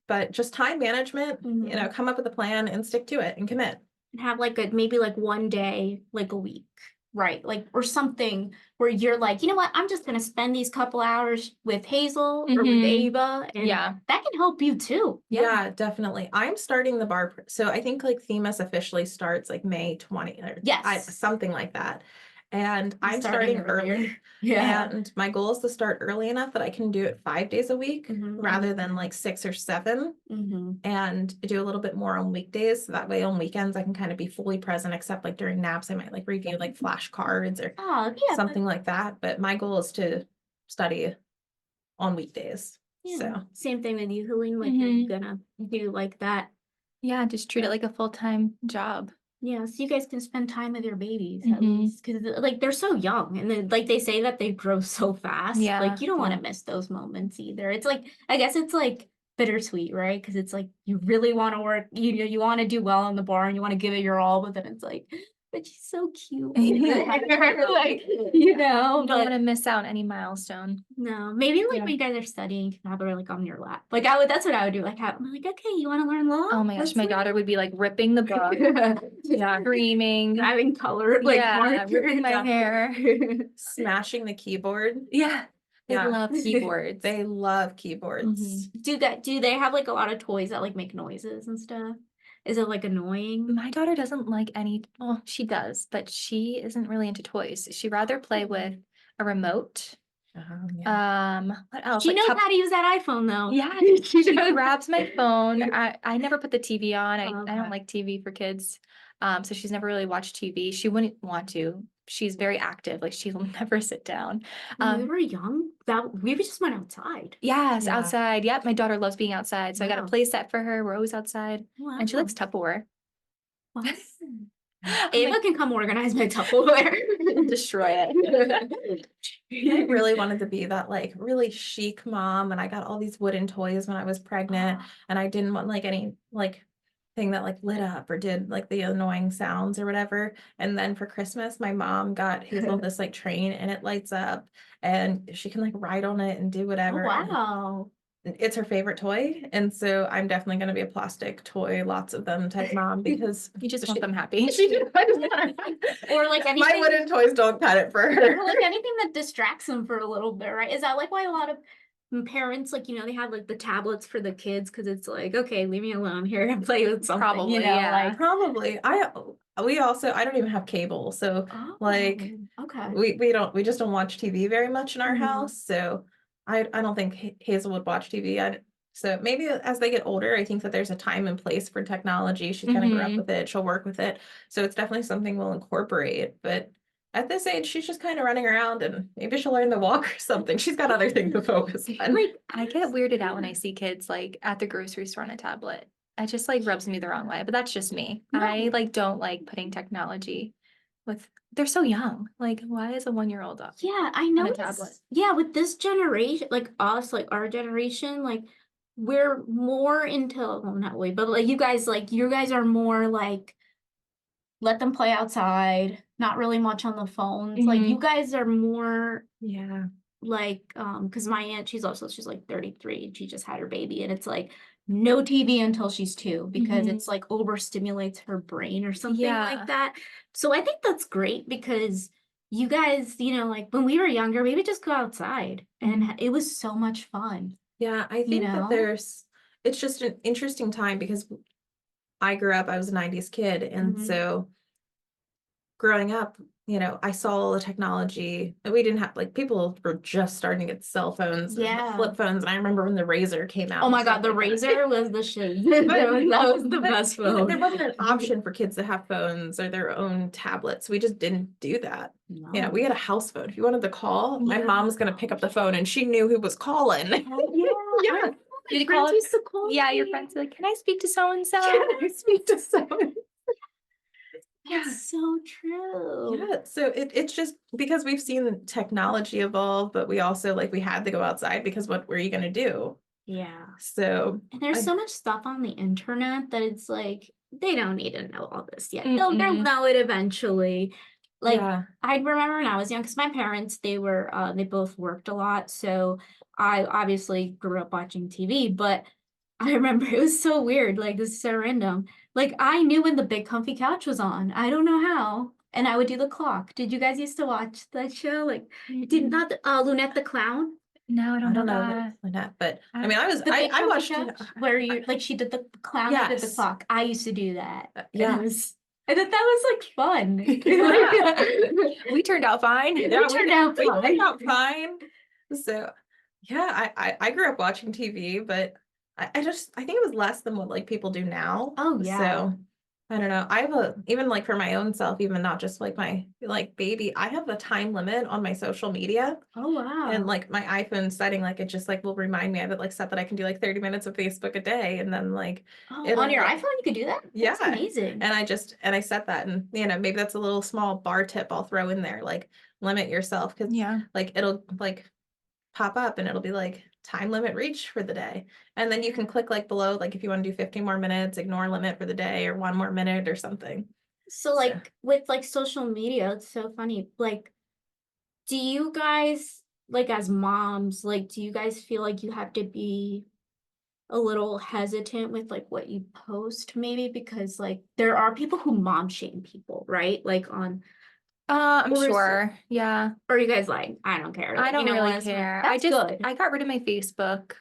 But just time management, Mhm. come up with a plan and stick to it and commit. And have like maybe like one day, like a week, right? Like or something where you're like, you know what? I'm just gonna spend these couple hours with Hazel or with Mhm. Ava, and Yeah. that can help you too. Yeah, definitely. I'm starting the bar. So I think like Themis officially starts like May 20 or Yes. something like that. And I'm Starting starting early. earlier. Yeah. And my goal is to start early enough that I can do it 5 days a week Mhm. rather than like 6 or 7, Mm-hmm. and do a little bit more on weekdays. So that way on weekends I can kind of be fully present, except like during naps, I might like review like flashcards or Oh yeah. something like that. But my goal is to study on weekdays. Yeah. So Same thing with you, Helene. Like Mhm. you're gonna do like that. Yeah. Just treat it like a full-time job. Yeah, so you guys can spend time with your babies at Mhm. least, because like they're so young, and then like they say that they grow so fast. Yeah, Like you don't want yeah. to miss those moments either. It's like I guess it's like bittersweet, right? Because it's like you really want to work, you want to do well in the bar and you want to give it your all, but then it's like, but she's so cute. Like You don't but want to miss out on any milestone. no, maybe like Yeah. when you guys are studying, you can have her like on your lap. Like I would, that's what I would do. Like I'm like, okay, you want to learn law? Oh my gosh, Let's my learn." daughter would be like ripping the book, screaming, Having color, like ripping my hair. smashing the keyboard. Yeah, they Yeah. love keyboards. They love keyboards. Do they have like a lot of toys that like make noises and stuff? Is it like annoying? My daughter doesn't like any, well, she does, but she isn't really into toys. She'd rather play with a remote. Yeah. What else? She Like knows cup- how to use that iPhone though. Yeah, she grabs my phone. I never put the TV on. I Okay. don't like TV for kids. So she's never really watched TV. She wouldn't want to. She's very active. Like she will never sit down. When we were young, that we just went outside. Yes, Yeah. outside. Yep, my daughter loves being outside. So I got a Wow. play set for her. We're always outside. And she likes Tupperware. Wow. I'm Ava like, can come organize my Tupperware. destroy it. I really wanted to be that like really chic mom, and I got all these wooden toys when I was pregnant, and I didn't want like any like thing that like lit up or did like the annoying sounds or whatever. And then for Christmas, my mom got Hazel this like train, and it lights up and she can like ride on it and do Oh, whatever. and wow. it's her favorite toy. And so I'm definitely going to be a plastic toy, lots of them type mom, because You just want them happy. Or like my anything. wooden toys don't cut it for her. Or like anything that distracts them for a little bit, right? Is that like why a lot of parents, like, they have like the tablets for the kids because it's like, okay, leave me alone here and play with something, Probably, yeah. like, Probably. I don't even have cable. So like okay. we just don't watch TV very much in our Mhm. house. So I don't think Hazel would watch TV. So maybe as they get older, I think that there's a time and place for technology. She kind of grew up with it. She'll work with it. So it's definitely something we'll incorporate. But at this age, she's just kind of running around, and maybe she'll learn to walk or something. She's got other things to focus on. Like, I get weirded out when I see kids like at the grocery store on a tablet. It just like rubs me the wrong way, but that's just me. No. I like don't like putting technology with, they're so young. Like, why is a 1-year-old up? yeah, I a know. tablet. Yeah, with this generation, like us, like our generation, like we're more into, well, not really, but like you guys are more like let them play outside, not really much on the phones. Like you guys are more Yeah. like, because my aunt, she's like 33 and she just had her baby, and it's like no TV until she's 2 because it's like overstimulates her brain or something like that. So I think that's great because you guys, like when we were younger, we would just go outside and it was so much fun. Yeah, I think that it's just an interesting time because I was a 90s kid. And so growing up, I saw all the technology that we didn't have. Like people were just starting to get cell phones, and flip phones. And I remember when the Razor came out. Oh my God, the Razor was the shit. That was the best phone. There wasn't an option for kids to have phones or their own tablets. We just didn't do that. No. Yeah, we had a house phone. If you wanted to call, my mom was going to pick up the phone, and she knew who was calling. Yeah. Did you call it? Used to call yeah, your friends are like, can I speak to so and so? Can I speak to someone? That's so true. Yeah, so it's just because we've seen technology evolve, but we also we had to go outside because what were you going to do? Yeah. So and there's so much stuff on the internet that it's like they don't need to know all this yet. They'll know it eventually. Like I remember when I was young, because my parents, they both worked a lot, so I obviously grew up watching TV, but I remember it was so weird. Like this is so random. Like I knew when the Big Comfy Couch was on. I don't know how. And I would do the clock. Did you guys used to watch that show? Like did not Lunette the Clown? No, I don't know that. Lynette, but I mean, I watched it where you like she did the clown that did the clock. I used to do that. Yeah. I thought that was like fun. We turned out fine. Yeah, we turned out fine. So yeah, I grew up watching TV, but I think it was less than what people do now. Oh yeah. So I don't know. I have even for my own self, even not just my baby, I have a time limit on my social media. Oh wow. And my iPhone setting, it just will remind me. I have it set that I can do 30 minutes of Facebook a day. And then on your iPhone you could do that? That's amazing. And I set that, and maybe that's a little small bar tip I'll throw in there, limit yourself, because it'll pop up and it'll be time limit reached for the day, and then you can click below if you want to do 15 more minutes, ignore limit for the day, or 1 more minute or something. So with social media, it's so funny. Do you guys as moms, do you guys feel like you have to be a little hesitant with what you post, maybe because there are people who mom shame people, right? On I'm sure. Yeah. Or you guys I don't care. I don't really care. That's good. I got rid of my Facebook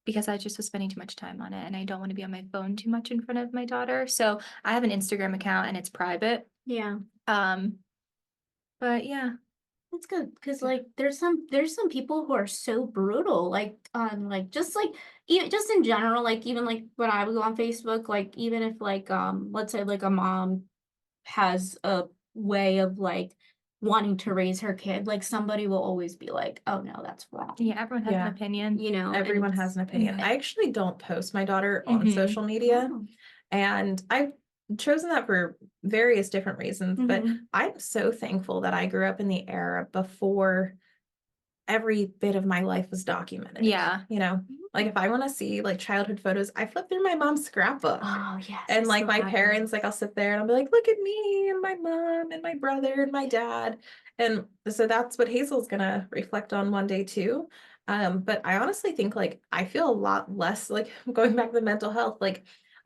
because I just was spending too much time on it, and I don't want to be on my phone too much in front of my daughter. So I have an Instagram account and it's private. Yeah. But yeah. That's good, because there's some people who are so brutal, on even just in general, even when I would go on Facebook, even if let's say a mom has a way of wanting to raise her kid, somebody will always be oh no, that's wrong. Yeah, everyone has an opinion. Everyone has an opinion. I actually don't post my daughter on social media. Oh. And I've chosen that for various different reasons, but I'm so thankful that I grew up in the era before every bit of my life was documented. Yeah. If I want to see childhood photos, I flip through my mom's scrapbook. Oh yes. And my parents, I'll sit there and I'll be look at me and my mom and my brother and my dad. And so that's what Hazel's gonna reflect on one day too. But I honestly think I feel a lot less going back to the mental health.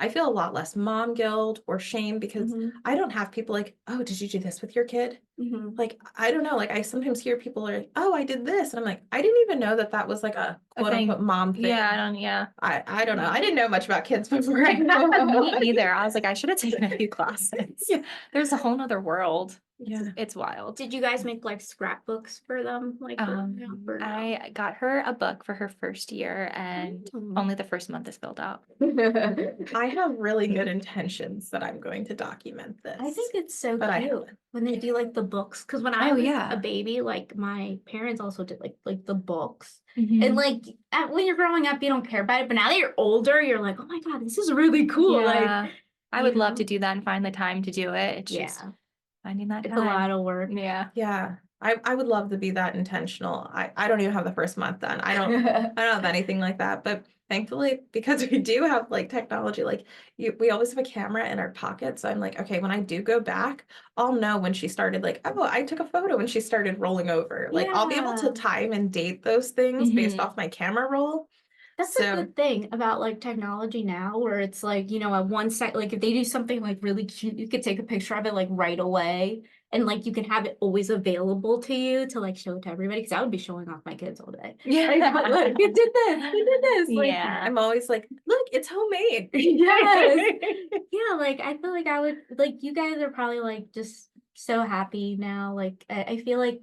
I feel a lot less mom guilt or shame because I don't have people like, oh, did you do this with your kid? Like, I don't know. Like, I sometimes hear people are like, oh, I did this. And I'm like, I didn't even know that that was like a quote unquote mom thing. Yeah, I don't know. I didn't know much about kids before. Me either. I was like, I should have taken a few classes. Yeah. There's a whole nother world. Yeah. It's wild. Did you guys make like scrapbooks for them? Like, I got her a book for her first year, and only the first month is filled out. I have really good intentions that I'm going to document this. I think it's so But I cute haven't. when they do like the books. Because when I was yeah. a baby, like my parents also did like the books. Mhm. And like when you're growing up, you don't care about it. But now that you're older, you're like, oh my God, this is really cool. Yeah. Like, I would love to do that and find the time to do it. It's just yeah, finding that it's time. a lot of work. Yeah. Yeah. I would love to be that intentional. I don't even have the first month done. I don't have anything like that. But thankfully, because we do have like technology, like we always have a camera in our pocket. So I'm like, okay, when I do go back, I'll know when she started like, oh, I took a photo when she started rolling over. Like I'll be able to Yeah. time and date those things based off my camera roll. That's a good thing about like technology now, where it's like, you know, at one sec, like if they do something like really cute, you could take a picture of it like right away, and like you can have it always available to you to like show it to everybody. Because I would be showing off my kids all day. Yeah. Like, look, you did this, you did this. Like, Yeah. I'm always like, look, it's homemade. Yes. Yeah, like I feel like I would like you guys are probably like just so happy now. Like I feel like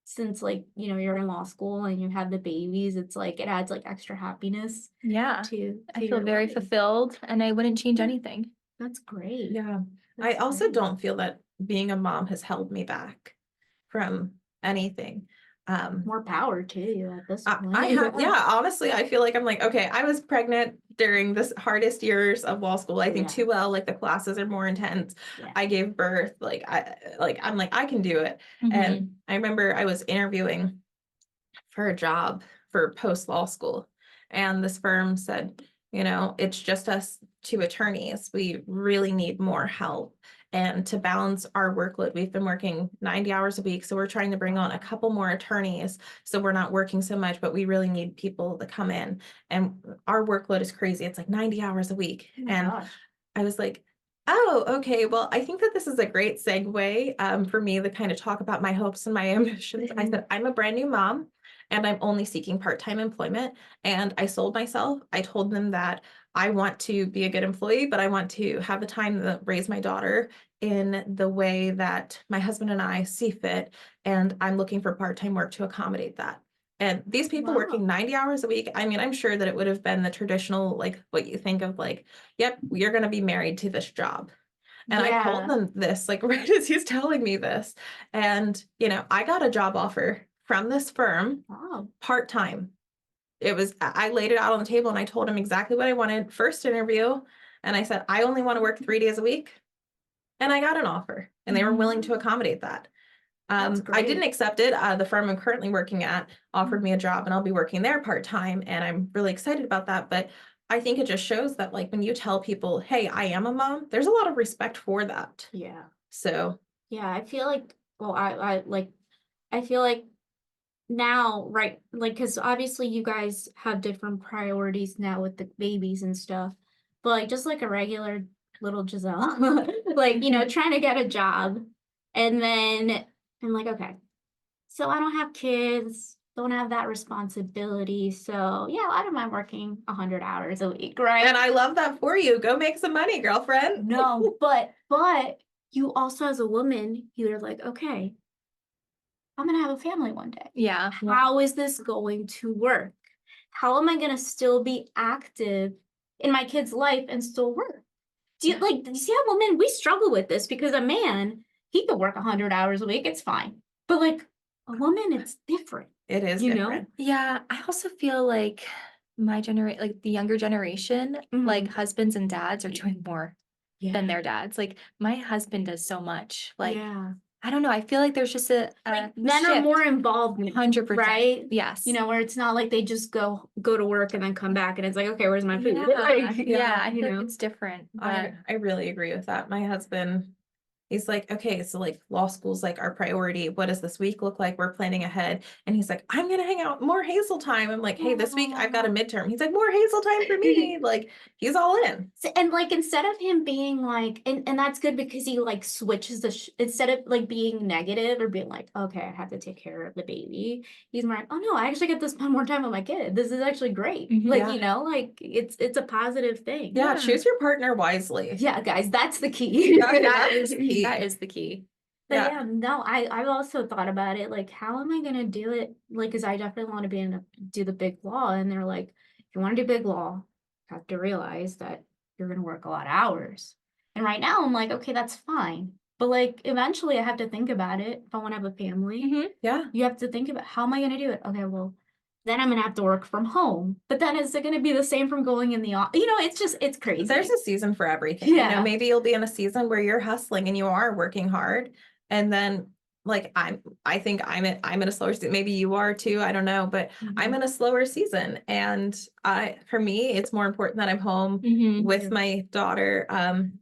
since like, you know, you're in law school and you have the babies, it's like it adds like extra happiness Yeah. to I feel your very life. fulfilled, and I wouldn't change anything. That's great. Yeah. I That's also great. don't feel that being a mom has held me back from anything. More power to you at this I point. have, yeah, honestly, I feel like I'm like, okay, I was pregnant during this hardest years of law school. I think Yeah. 2L, like the classes are more intense. Yeah. I gave birth, I'm like, I can do it. And I remember I was interviewing for a job for post law school, and this firm said, you know, it's just us two attorneys. We really need more help. And to balance our workload, we've been working 90 hours a week. So we're trying to bring on a couple more attorneys. So we're not working so much, but we really need people to come in. And our workload is crazy. It's like 90 hours a week. Oh my And gosh. I was like, oh, okay. Well, I think that this is a great segue for me to kind of talk about my hopes and my ambitions. I said, I'm a brand new mom and I'm only seeking part-time employment. And I sold myself. I told them that I want to be a good employee, but I want to have the time to raise my daughter in the way that my husband and I see fit. And I'm looking for part-time work to accommodate that. And these people working 90 hours a week, I mean, I'm sure that it would have been the traditional, like what you think of like, yep, you're going to be married to this job. And I told them this, like right as he's telling me this. And, you know, I got a job offer from this firm, part-time. It was, I laid it out on the table and I told him exactly what I wanted. First interview. And I said, I only want to work 3 days a week. And I got an offer and they were willing to accommodate that. I didn't accept it. The firm I'm currently working at offered me a job and I'll be working there part-time. And I'm really excited about that. But I think it just shows that like when you tell people, hey, I am a mom, there's a lot of respect for that. Yeah. So. Yeah, I feel like, well, I feel like now, right, like, because obviously you guys have different priorities now with the babies and stuff, but like just like a regular little Giselle, like, you know, trying to get a job, and then I'm like, okay, so I don't have kids, don't have that responsibility, so yeah, I don't mind working 100 hours a week, right? And I love that for you. Go make some money, girlfriend. No, but you also as a woman, you're like, okay, I'm gonna have a family one day. Yeah. How is this going to work? How am I gonna still be active in my kid's life and still work? Do you see how women, we struggle with this because a man, he could work 100 hours a week, it's fine. But like a woman, it's different. It is You know? different. Yeah. I also feel like my generation, like the younger generation, like husbands and dads are doing more than their dads. Like my husband does so much. Like, I don't know. I feel like there's just a men are more involved, 100%. right? Yes. You know, where it's not like they just go to work and then come back and it's like, okay, where's my food? Yeah, Like, yeah, I you feel know? like it's different. But I really agree with that. My husband, He's like, okay, so like law school's like our priority. What does this week look like? We're planning ahead. And he's like, I'm gonna hang out more Hazel time. I'm like, hey, this week I've got a midterm. He's like, more Hazel time for me. Like, he's all in. And like instead of him being like, and that's good because he like switches instead of like being negative or being like, okay, I have to take care of the baby, he's more like, oh no, I actually get to spend more time with my kid. This is actually great. Like, Yeah. you know, like it's a positive thing. Yeah, choose your partner wisely. Yeah, guys, that's the key. That is key. That is the key. But Yeah. yeah, no, I've also thought about it, like, how am I gonna do it? Like, because I definitely want to do the big law, and they're like, if you want to do big law, you have to realize that you're gonna work a lot of hours. And right now, I'm like, okay, that's fine. But like, eventually, I have to think about it. If I want to have a family, Yeah. you have to think about how am I gonna do it? Okay, well, then I'm gonna have to work from home. But then is it gonna be the same from going in the office? You know, it's crazy. There's a season for everything. You Yeah. know, maybe you'll be in a season where you're hustling and you are working hard. And then like I think I'm in a slower season. Maybe you are too. I don't know, but I'm in a slower season. And for me, it's more important that I'm home with my daughter.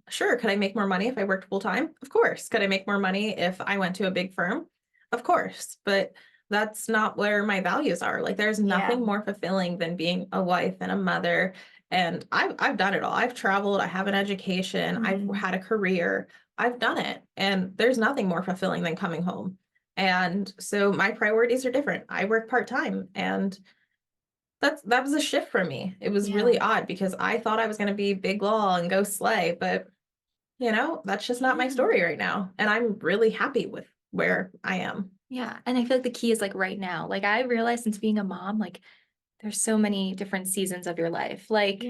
Sure, could I make more money if I worked full time? Of course. Could I make more money if I went to a big firm? Of course. But that's not where my values are. Like there's nothing more fulfilling than being a wife and a mother. And I've done it all. I've traveled, I have an education, I've had a career, I've done it. And there's nothing more fulfilling than coming home. And so my priorities are different. I work part-time, and that was a shift for me. It was really odd because I thought I was going to be big law and go slay, but you know, that's just not my story right now. And I'm really happy with where I am. Yeah. And I feel like the key is like right now. Like I realized since being a mom, like there's so many different seasons of your life. Like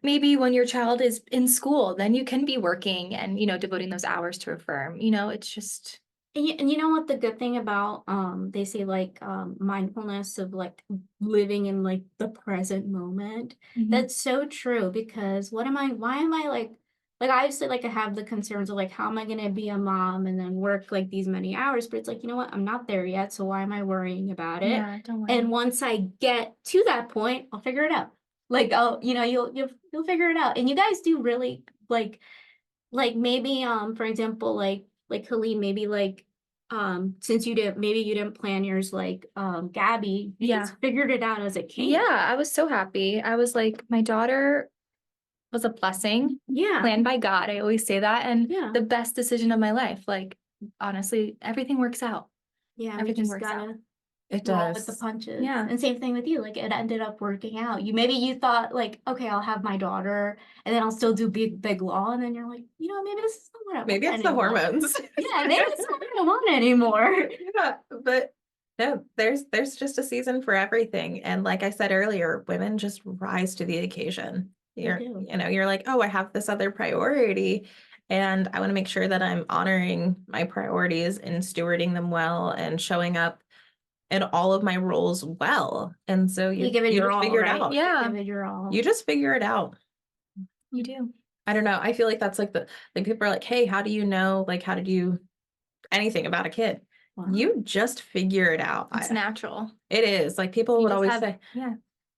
maybe when your child is in school, then you can be working and, you know, devoting those hours to a firm. You know, it's just. And you know what the good thing about they say like mindfulness of like living in like the present moment. That's so true, because why am I like obviously like I have the concerns of like how am I gonna be a mom and then work like these many hours, but it's like, you know what, I'm not there yet, so why am I worrying about it? Yeah, don't worry. And once I get to that point, I'll figure it out. Like, oh, you know, you'll figure it out. And you guys do really like maybe for example like Helene, maybe like since you didn't plan yours like Gabby, you just figured it out as it came. Yeah, I was so happy. I was like, my daughter was a blessing. Planned by God. I always say that. And the best decision of my life. Like honestly, everything works out. Yeah, everything works out. It roll does. with the punches. Yeah. And same thing with you. Like it ended up working out. Maybe you thought like, okay, I'll have my daughter and then I'll still do big law. And then you're like, you know, maybe this is not what I want. Maybe it's the hormones. Yeah, maybe it's not what I want anymore. Yeah, but no, there's just a season for everything. And like I said earlier, women just rise to the occasion. You're like, oh, I have this other priority, and I want to make sure that I'm honoring my priorities and stewarding them well and showing up in all of my roles well. And so you give it your just all, figure it right? out. Yeah. Give it your all. You just figure it out. You do. I don't know. I feel like that's like people are like, hey, how do you know? Like, how did you anything about a kid? Wow. You just figure it out. It's natural. It is. Like people would always say, yeah.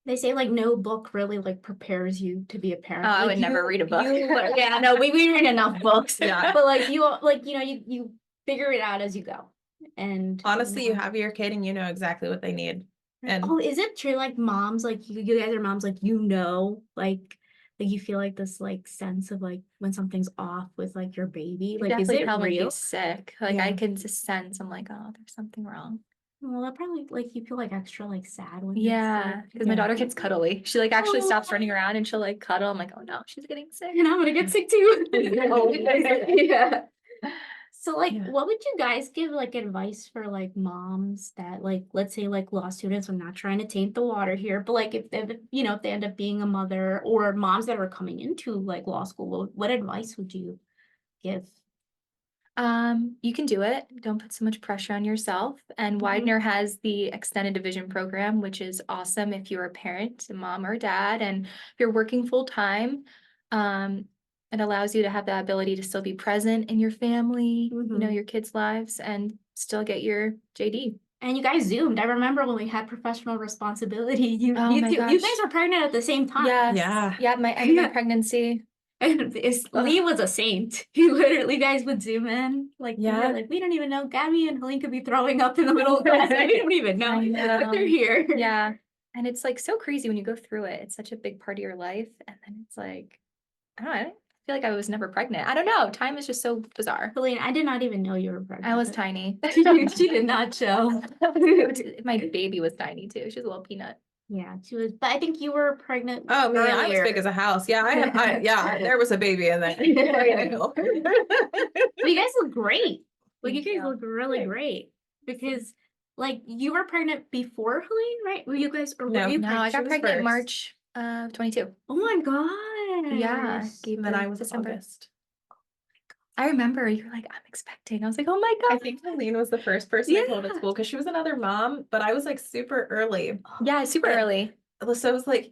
They say like no book really like prepares you to be a parent. Oh, I like, would never read a book. Yeah, no, we read enough books. Yeah. But like you figure it out as you go. And honestly, you have your kid and you know exactly what they need. And oh, is it true like moms, like you guys are moms, like you know, like you feel like this like sense of like when something's off with like your baby? Like is it tell when real? he's sick. Like I can just sense I'm like, oh, there's something wrong. Well, that probably like you feel like extra like sad when because my daughter gets cuddly. She like actually stops running around and she'll like cuddle. I'm like, oh no, she's getting sick. And I'm gonna get sick too. Yeah. So like what would you guys give like advice for like moms that like, let's say like law students, I'm not trying to taint the water here, but like if they end up being a mother, or moms that are coming into like law school, what advice would you give? You can do it. Don't put so much pressure on yourself. And Widener has the extended division program, which is awesome if you're a parent, a mom or dad, and if you're working full time. It allows you to have the ability to still be present in your family, you know, your kids' lives, and still get your JD. And you guys Zoomed. I remember when we had professional responsibility. You guys were pregnant at the same time. Yes. Yeah. My pregnancy. And Lee was a saint. He literally, guys would zoom in. Like, we were Yeah. like, we don't even know. Gabby and Helene could be throwing up in the middle of class. And we don't even know. I know. They're here. Yeah. And it's like so crazy when you go through it. It's such a big part of your life. And then it's like, I don't know. I feel like I was never pregnant. I don't know. Time is just so bizarre. Helene, I did not even know you were pregnant. I was tiny. She did not show. My baby was tiny too. She was a little peanut. Yeah, she was. But I think you were pregnant. Oh man, I was earlier. big as a house. Yeah, yeah, there was a baby in there. But you guys look great. Like, you Thank guys you. look really great. Because, like, you were pregnant before Helene, right? Were you guys, or No. were you No, I She got was pregnant in first. March of 22. Oh my god. Yeah. Gave And then I birth was December. August. I remember you were like, I'm expecting. I was like, oh my I God. think Helene was the first person I told at Yeah. school because she was another mom, but I was like super early. Yeah, super Yeah. early. So I was like,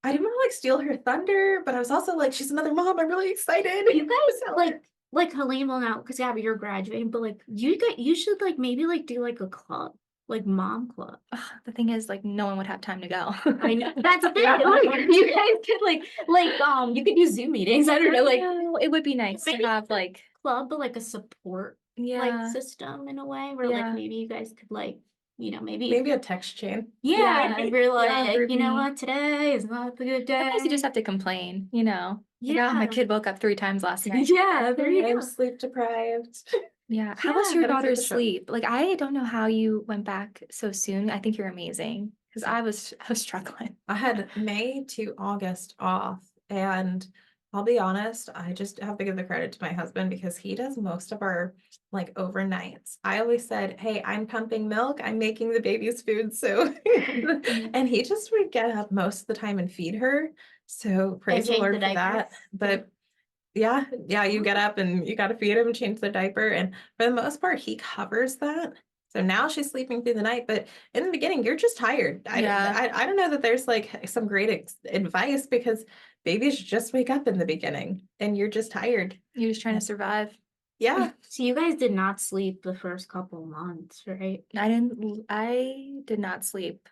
I didn't want to like steal her thunder, but I was also like, she's another mom. I'm really excited. You guys, like Helene will now, because Gabby, you're graduating, but like, you should like maybe like do like a club, like mom club. Ugh, the thing is, like, no one would have time to go. I know that's the thing. Yeah. Like, you guys could you could do Zoom meetings. I don't know, like it would be nice to maybe have like, club, but like a support like yeah, system in a way where Yeah. like maybe you guys could like, you know, Maybe a text chain. yeah, and we're like, group you know me. what, today is not the good day. Sometimes you just have to complain, you know? Like, oh, my Yeah. kid woke up 3 times last night. Yeah, there you I'm go. sleep deprived. Yeah. How was Yeah, your gotta keep daughter's it short. sleep? Like, I don't know how you went back so soon. I think you're amazing because I was struggling. I had May to August off, and I'll be honest, I just have to give the credit to my husband because he does most of our like overnights. I always said, hey, I'm pumping milk, I'm making the baby's food. So, and he just would get up most of the time and feed her. So praise the change Lord the for that. diapers. But yeah, you get up and you got to feed him, change the diaper. And for the most part, he covers that. So now she's sleeping through the night, but in the beginning, you're just tired. Yeah. I don't know that there's like some great advice because babies just wake up in the beginning and you're just tired. You're just trying to survive. Yeah. So you guys did not sleep the first couple months, right? I did not sleep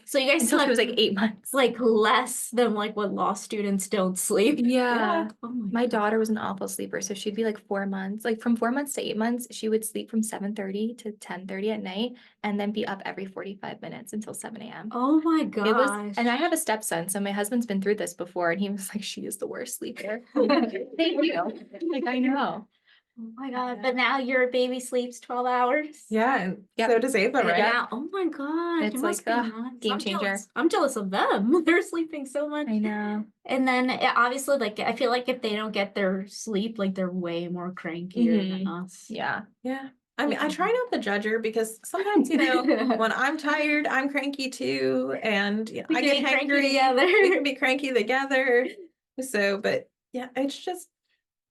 So you guys until she slept was like 8 months. like less than like what law students don't sleep. Yeah. Oh My God. daughter was an awful sleeper. So she'd be like 4 months, like from 4 months to 8 months, she would sleep from 7:30 to 10:30 at night and then be up every 45 minutes until 7 a.m. Oh my It was, gosh. and I have a stepson, so my husband's been through this before, and he was like, "She is the worst sleeper." Thank you. Like, I know. Oh my God. But now your baby sleeps 12 hours. Yeah. And Yep. so does Ava, And right? now, oh my God. It's it must like, be ugh, nuts. game changer. I'm jealous of them. They're sleeping so much. I know. And then obviously, like, I feel like if they don't get their sleep, like, they're way more crankier than us. Yeah. Yeah. I mean, I try not to judge her because sometimes, you know, when I'm tired, I'm cranky too. And you know, We I can get be cranky hangry. together. We can be cranky together. So, but yeah, it's just,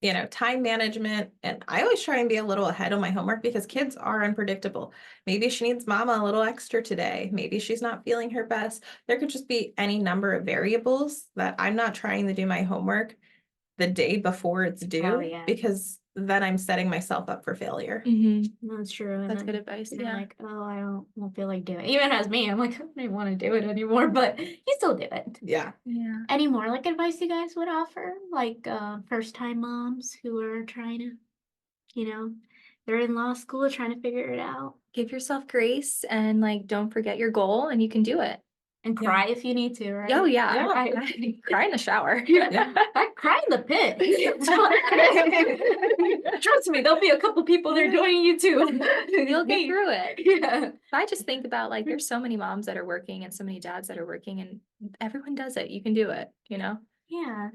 you know, time management. And I always try and be a little ahead on my homework because kids are unpredictable. Maybe she needs mama a little extra today. Maybe she's not feeling her best. There could just be any number of variables that I'm not trying to do my homework the day before it's due yeah. because then I'm setting myself up for failure. That's true. And That's then good advice. you're Yeah. like, oh, I won't feel like doing it. Even as me, I'm like, I don't even want to do it anymore, but you still do it. Yeah. Yeah. Any more like advice you guys would offer? Like first time moms who are trying to, you know, they're in law school trying to figure it out. Give yourself grace and like don't forget your goal, and you can do it. And Yeah. cry if you need to, right? Oh yeah. Yeah. I cry in the shower. Yeah. I cry in the pit. Trust me, there'll be a couple people there joining you too. You'll get through it. Yeah. I just think about like there's so many moms that are working and so many dads that are working, and everyone does it. You can do it, you know? Yeah.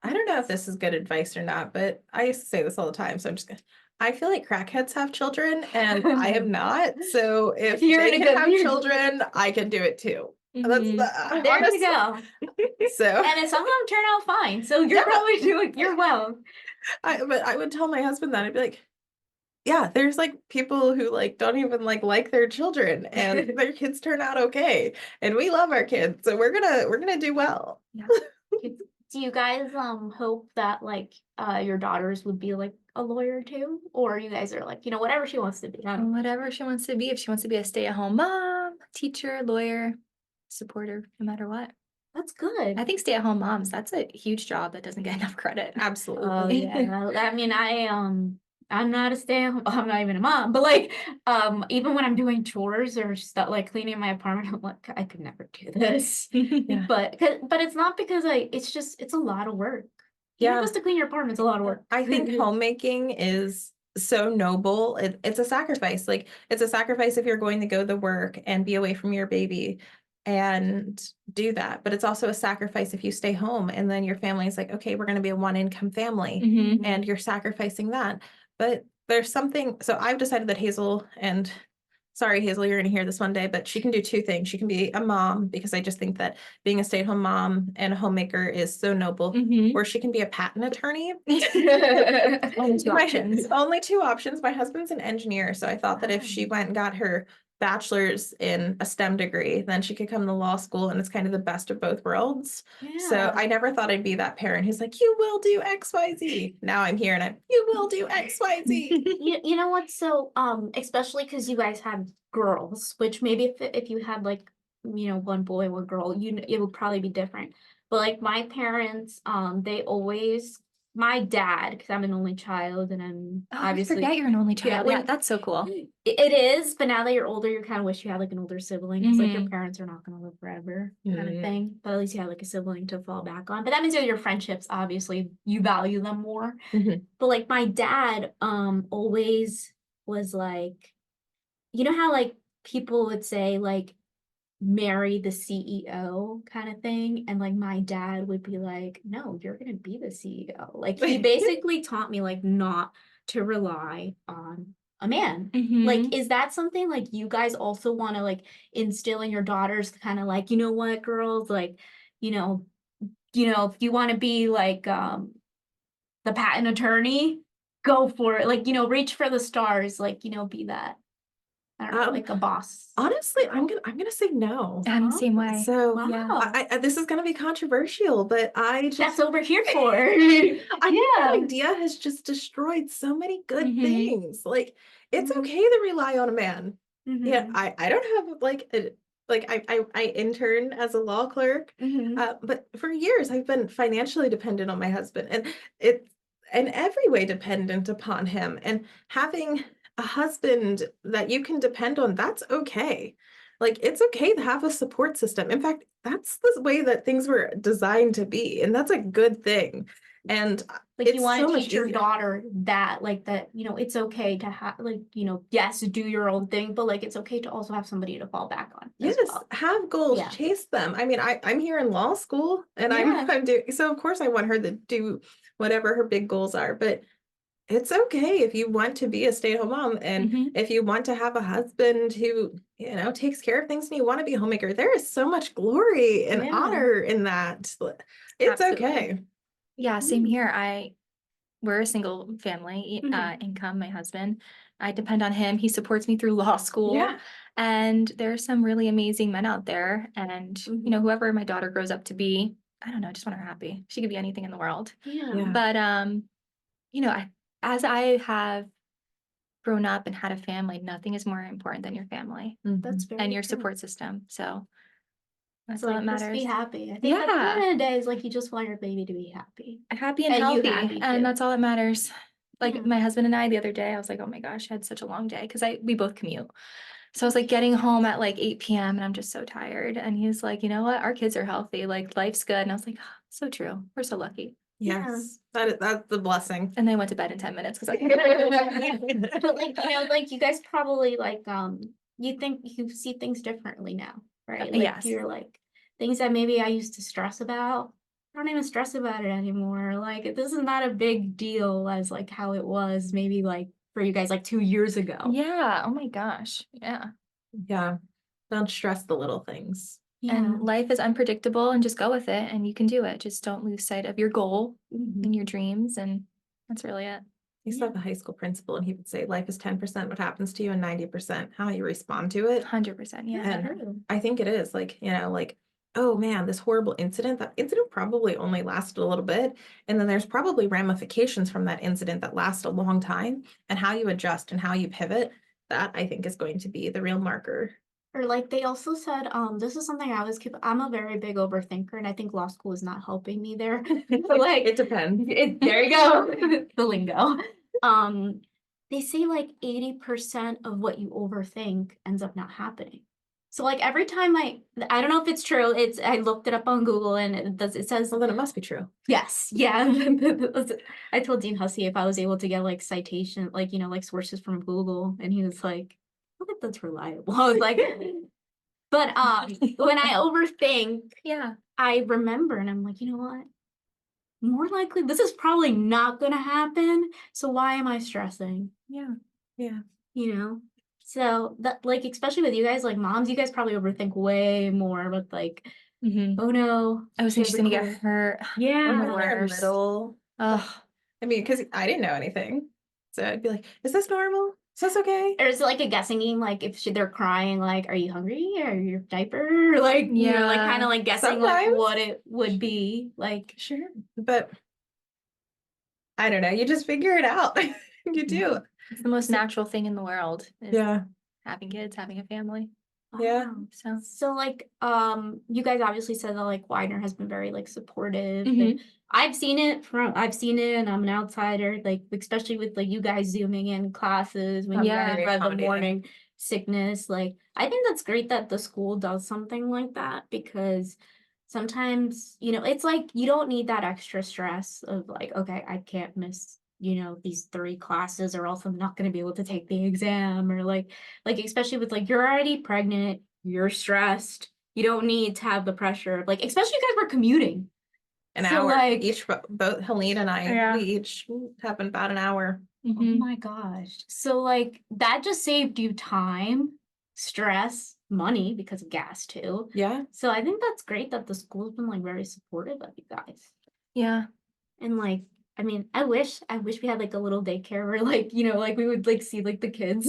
I don't know if this is good advice or not, but I used to say this all the time. So I'm just gonna, I feel like crackheads have children and I am not. So if You're they in a can good have mood. children, I can do it too. That's Mhm. the There honest- you go. So And some of them turn out fine. So you're Yeah. probably doing, you're well. but I would tell my husband that I'd be like, yeah, there's like people who like don't even like their children and their kids turn out okay. And we love our kids. So we're gonna do well. Do you guys hope that like your daughters would be like a lawyer too? Or you guys are like, you know, whatever she wants to be. I don't know. Whatever she wants to be. If she wants to be a stay-at-home mom, teacher, lawyer, supporter, no matter what. That's good. I think stay-at-home moms, that's a huge job that doesn't get enough credit. Oh Absolutely. yeah. I mean, I'm not a stay-at-home. I'm not even a mom, but like, even when I'm doing chores or stuff like cleaning my apartment, I'm like, I could never do this. Yeah. But it's not because it's a lot of work. Even Yeah. just to clean your apartment, it's a lot of work. I think homemaking is so noble. It's a sacrifice. Like it's a sacrifice if you're going to go to work and be away from your baby and do that. But it's also a sacrifice if you stay home and then your family is like, okay, we're going to be a one income family Mhm. and you're sacrificing that. But there's something, so I've decided that Hazel, and sorry, Hazel, you're going to hear this one day, but she can do two things. She can be a mom because I just think that being a stay-at-home mom and a homemaker is so noble, Mhm. or she can be a patent attorney. Only two options. Only two options. My husband's an engineer, so I thought that if she went and got her bachelor's in a STEM degree, then she could come to law school, and it's kind of the best of both worlds. So Yeah. I never thought I'd be that parent who's like, you will do XYZ. Now I'm here and you will do XYZ. You know what? So, especially because you guys have girls, which maybe if you had like, one boy, one girl, it would probably be different. But like my parents, my dad, because I'm an only child and I'm Oh, I obviously. forget you're an only child. when- Yeah, that's so cool. It is, but now that you're older, you kind of wish you had like an older sibling because like your Mhm. parents are not going to live forever, kind of Mhm. thing. But at least you have like a sibling to fall back on. But that means that your friendships, obviously, you value them more. Mhm. But like my dad, always was like, you know how like people would say like marry the CEO kind of thing, and like my dad would be like, no, you're gonna be the CEO. Like he basically taught me like not to rely on a man. Like, Mhm. is that something like you guys also want to like instill in your daughters, kind of like, you know what, girls, like, you know, if you want to be like the patent attorney, go for it. Like, reach for the stars, like, be that, I don't know, like a boss. Honestly, girl. I'm gonna say no. I'm the same way. So Yeah. Wow. this is gonna be controversial, but I just That's what we're here for. I think Yeah. that idea has just destroyed so many good Mhm. things. Like it's Mhm. okay to rely on a man. Yeah, Mhm. I don't have like I intern as a law clerk, Mhm. but for years I've been financially dependent on my husband, and it's in every way dependent upon him. And having a husband that you can depend on, that's okay. Like it's okay to have a support system. In fact, that's the way that things were designed to be, and that's a good thing. And Like you it's want so to much teach your easier. daughter that, like that, it's okay to have like, yes, do your own thing, but like it's okay to also have somebody to fall back on as Yes, well. have goals, Yeah. chase them. I mean, I'm here in law school and Yeah. I'm doing, so of course I want her to do whatever her big goals are, but it's okay if you want to be a stay-at-home mom and Mhm. if you want to have a husband who, takes care of things and you want to be a homemaker, there is so much glory and Yeah. honor in that. It's Absolutely. okay. Yeah, same Mm. here. We're a single family, Mhm. income, my husband. I depend on him. He supports me through law school. Yeah. And there are some really amazing men out there. And, Mhm. whoever my daughter grows up to be, I don't know, I just want her happy. She could be anything in the world. Yeah. Yeah. But as I have grown up and had a family, nothing is more important than your family That's Mhm. very and your true. support system. So It's that's all that like, just be matters. happy. I think at the Yeah. end of the day, is like you just want your baby to be happy. Happy and And you healthy, happy and too. that's all that matters. Like Yeah. my husband and I the other day, I was like, oh my gosh, I had such a long day because we both commute. So I was like getting home at like 8 p.m. and I'm just so tired. And he's like, you know what? Our kids are healthy. Like life's good. And I was like, "Ah, so true. We're so lucky." Yes. That's the blessing. And then I went to bed in 10 minutes because I But like, like you guys probably like, you think you see things differently now, right? Like yes. you're like things that maybe I used to stress about. I don't even stress about it anymore. Like this is not a big deal as like how it was maybe like for you guys like 2 years ago. Yeah. Oh my gosh. Yeah. Yeah. Don't stress the little things. Yeah. And life is unpredictable and just go with it and you can do it. Just don't lose sight of your goal Mhm. and your dreams. And that's really it. I used to have a high school principal and he would say life is 10% what happens to you and 90% how you respond to it. 100%. Yeah. And True. I think it is like, like, oh man, this horrible incident, that incident probably only lasted a little bit. And then there's probably ramifications from that incident that last a long time, and how you adjust and how you pivot. That I think is going to be the real marker Or like they also said, this is something I'm a very big overthinker, and I think law school is not helping me there. So like It depends. there you go. The lingo. They say like 80% of what you overthink ends up not happening. So like every time I don't know if it's true. I looked it up on Google and it says Well, then it must be true. yes, yeah. I told Dean Hussey if I was able to get like citation, like like sources from Google, and he was like, I think that's reliable. I was like, but when I overthink, Yeah. I remember and I'm like, you know what? More likely this is probably not gonna happen. So why am I stressing? Yeah. Yeah. So that like especially with you guys, like moms, you guys probably overthink way more with like, oh no, I was she thinking she's has a gonna get cold. hurt. Yeah. When the they're worst. little, Oh, I mean, because I didn't know anything. So I'd be like, is this normal? Is this okay? Or is it like a guessing game? Like if they're crying, like, are you hungry? Are you diaper? Like, like kind Yeah. of like guessing like Sometimes. what it would be. Like, Sure. But I don't know. You just figure it out. You do. it's the most natural thing in the world is Yeah. having kids, having a family. Yeah. wow. So like, you guys obviously said that like Widener has been very like supportive. Mhm. And I've seen it and I'm an outsider, like especially with like you guys zooming in classes when you Yeah. guys read the Accommodating. morning sickness. Like, I think that's great that the school does something like that because sometimes, it's like you don't need that extra stress of like, okay, I can't miss, these 3 classes or else I'm not going to be able to take the exam or like especially with like you're already pregnant, you're stressed. You don't need to have the pressure of like, especially you guys were commuting. An So, hour like, each. Both Helene and I, Yeah. we each have about an hour. oh my gosh. So like that just saved you time, stress, money because of gas too. Yeah. So I think that's great that the school's been like very supportive of you guys. Yeah. And like, I mean, I wish we had like a little daycare where like, like we would like see like the kids.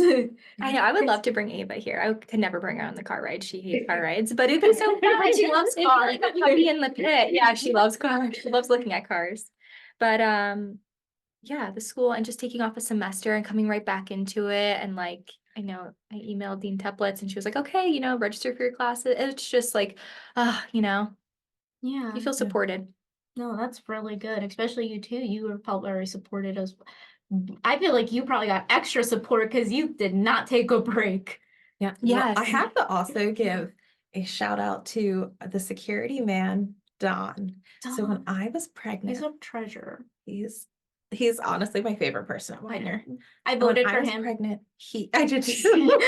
I know. I would love to bring Ava here. I could never bring her on the car ride. She hates car rides, but it'd be so fun. She loves cars. Like a puppy in the pit. Yeah, she loves cars. She loves looking at cars. But yeah, the school and just taking off a semester and coming right back into it. And like, I know I emailed Dean Teplitz and she was like, okay, register for your classes. It's just like, Yeah. you feel supported. No, that's really good. Especially you too. You were felt very supported as I feel like you probably got extra support because you did not take a break. Yeah. Well, I Yes. have to also give a shout out to the security man, Don. So when I was He's pregnant, a treasure. he's honestly my favorite person at Widener. I When voted I for was him. pregnant, I did too.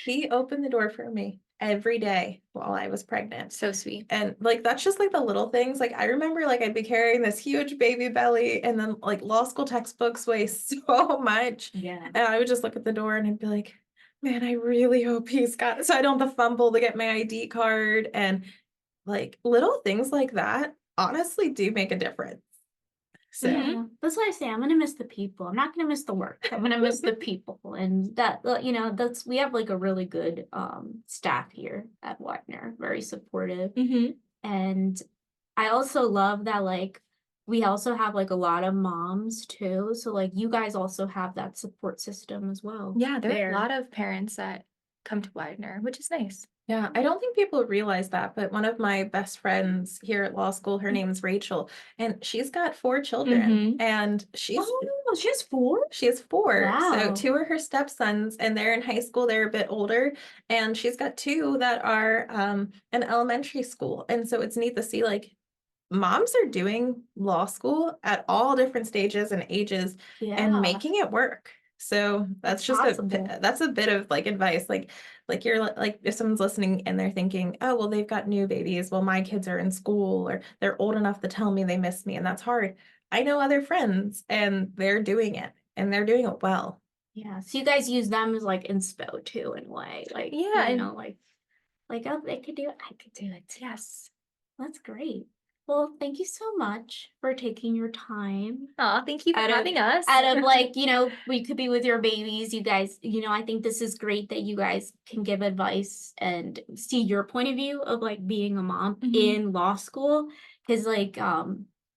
He opened the door for me every day while I was pregnant. So sweet. And like that's just like the little things. Like I remember like I'd be carrying this huge baby belly and then like law school textbooks weigh so much. Yeah. And I would just look at the door and I'd be like, man, I really hope he's got so I don't have to fumble to get my ID card. And like little things like that honestly do make a difference. So Yeah. That's why I say I'm gonna miss the people. I'm not gonna miss the work. I'm gonna miss the people. And that that's we have like a really good staff here at Widener, very supportive. And I also love that like we also have like a lot of moms too. So like you guys also have that support system as well. Yeah, there are a lot of parents that come to Widener, which is nice. yeah, I don't think people realize that, but one of my best friends here at law school, her name's Rachel, and she's got 4 children, and she has 4? She has 4. So Wow. 2 are her stepsons, and they're in high school. They're a bit older, and she's got 2 that are in elementary school. And so it's neat to see like moms are doing law school at all different stages and ages and making it work. So that's just that's a bit of like advice. Like you're like if someone's listening and they're thinking, oh, well, they've got new babies. Well, my kids are in school or they're old enough to tell me they miss me, and that's hard. I know other friends and they're doing it and they're doing it well. Yeah. So you guys use them as like inspo too in a way. Like like oh they could do it, I could do it. Yes. That's great. Well, thank you so much for taking your time. Oh, thank you for having us. Out of like, we could be with your babies, you guys, I think this is great that you guys can give advice and see your point of view of like being a mom in law school. Cause like,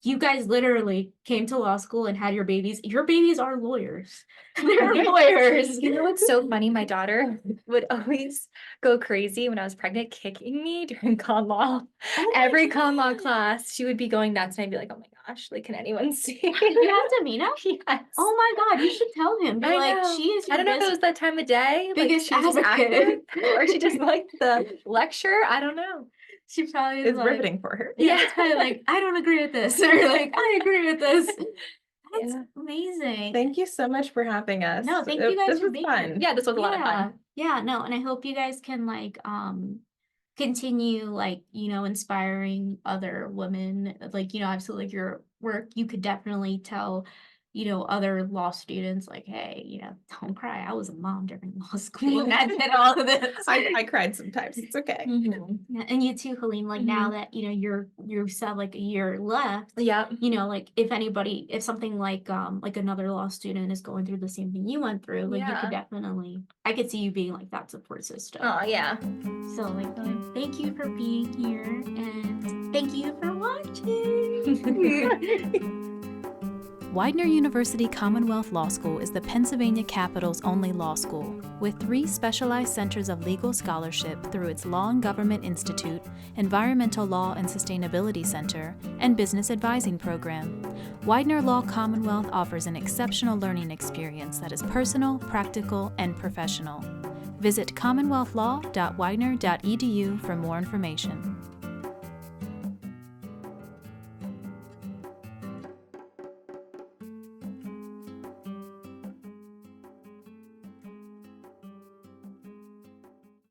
you guys literally came to law school and had your babies. Your babies are lawyers. They're lawyers. You know what's so funny? My daughter would always go crazy when I was pregnant, kicking me during con law. Oh my Every con law God. class, she would be going nuts, and I'd be like, "Oh my gosh, like, can anyone see?" You have Tamina? Yes. Oh my God, you should tell him. Be I like, know. she is I don't know if it was that time of day, like biggest she was just advocate. active, or she just liked the lecture. I don't know. She probably is It's like, riveting for her. yeah, it's probably like, I don't agree with this, or like, I agree with this. That's Yeah. amazing. Thank you so much for having us. No, thank you guys This for was being fun. here. Yeah, this was a lot of fun. Yeah, no, and I hope you guys can like continue like, inspiring other women. Like, obviously like your work, you could definitely tell, other law students like, hey, don't cry. I was a mom during law school and I did all of this. I cried sometimes. It's okay. Yeah, and you too, Helene, like now that you still have like a year left, Yeah. like if something like another law student is going through the same thing you went through, like you Yeah. could definitely, I could see you being like that support system. Oh yeah. So like thank you for being here and thank you for watching. Widener University Commonwealth Law School is the Pennsylvania capital's only law school, with 3 specialized centers of legal scholarship through its Law and Government Institute, Environmental Law and Sustainability Center, and Business Advising Program. Widener Law Commonwealth offers an exceptional learning experience that is personal, practical, and professional. Visit commonwealthlaw.widener.edu for more information.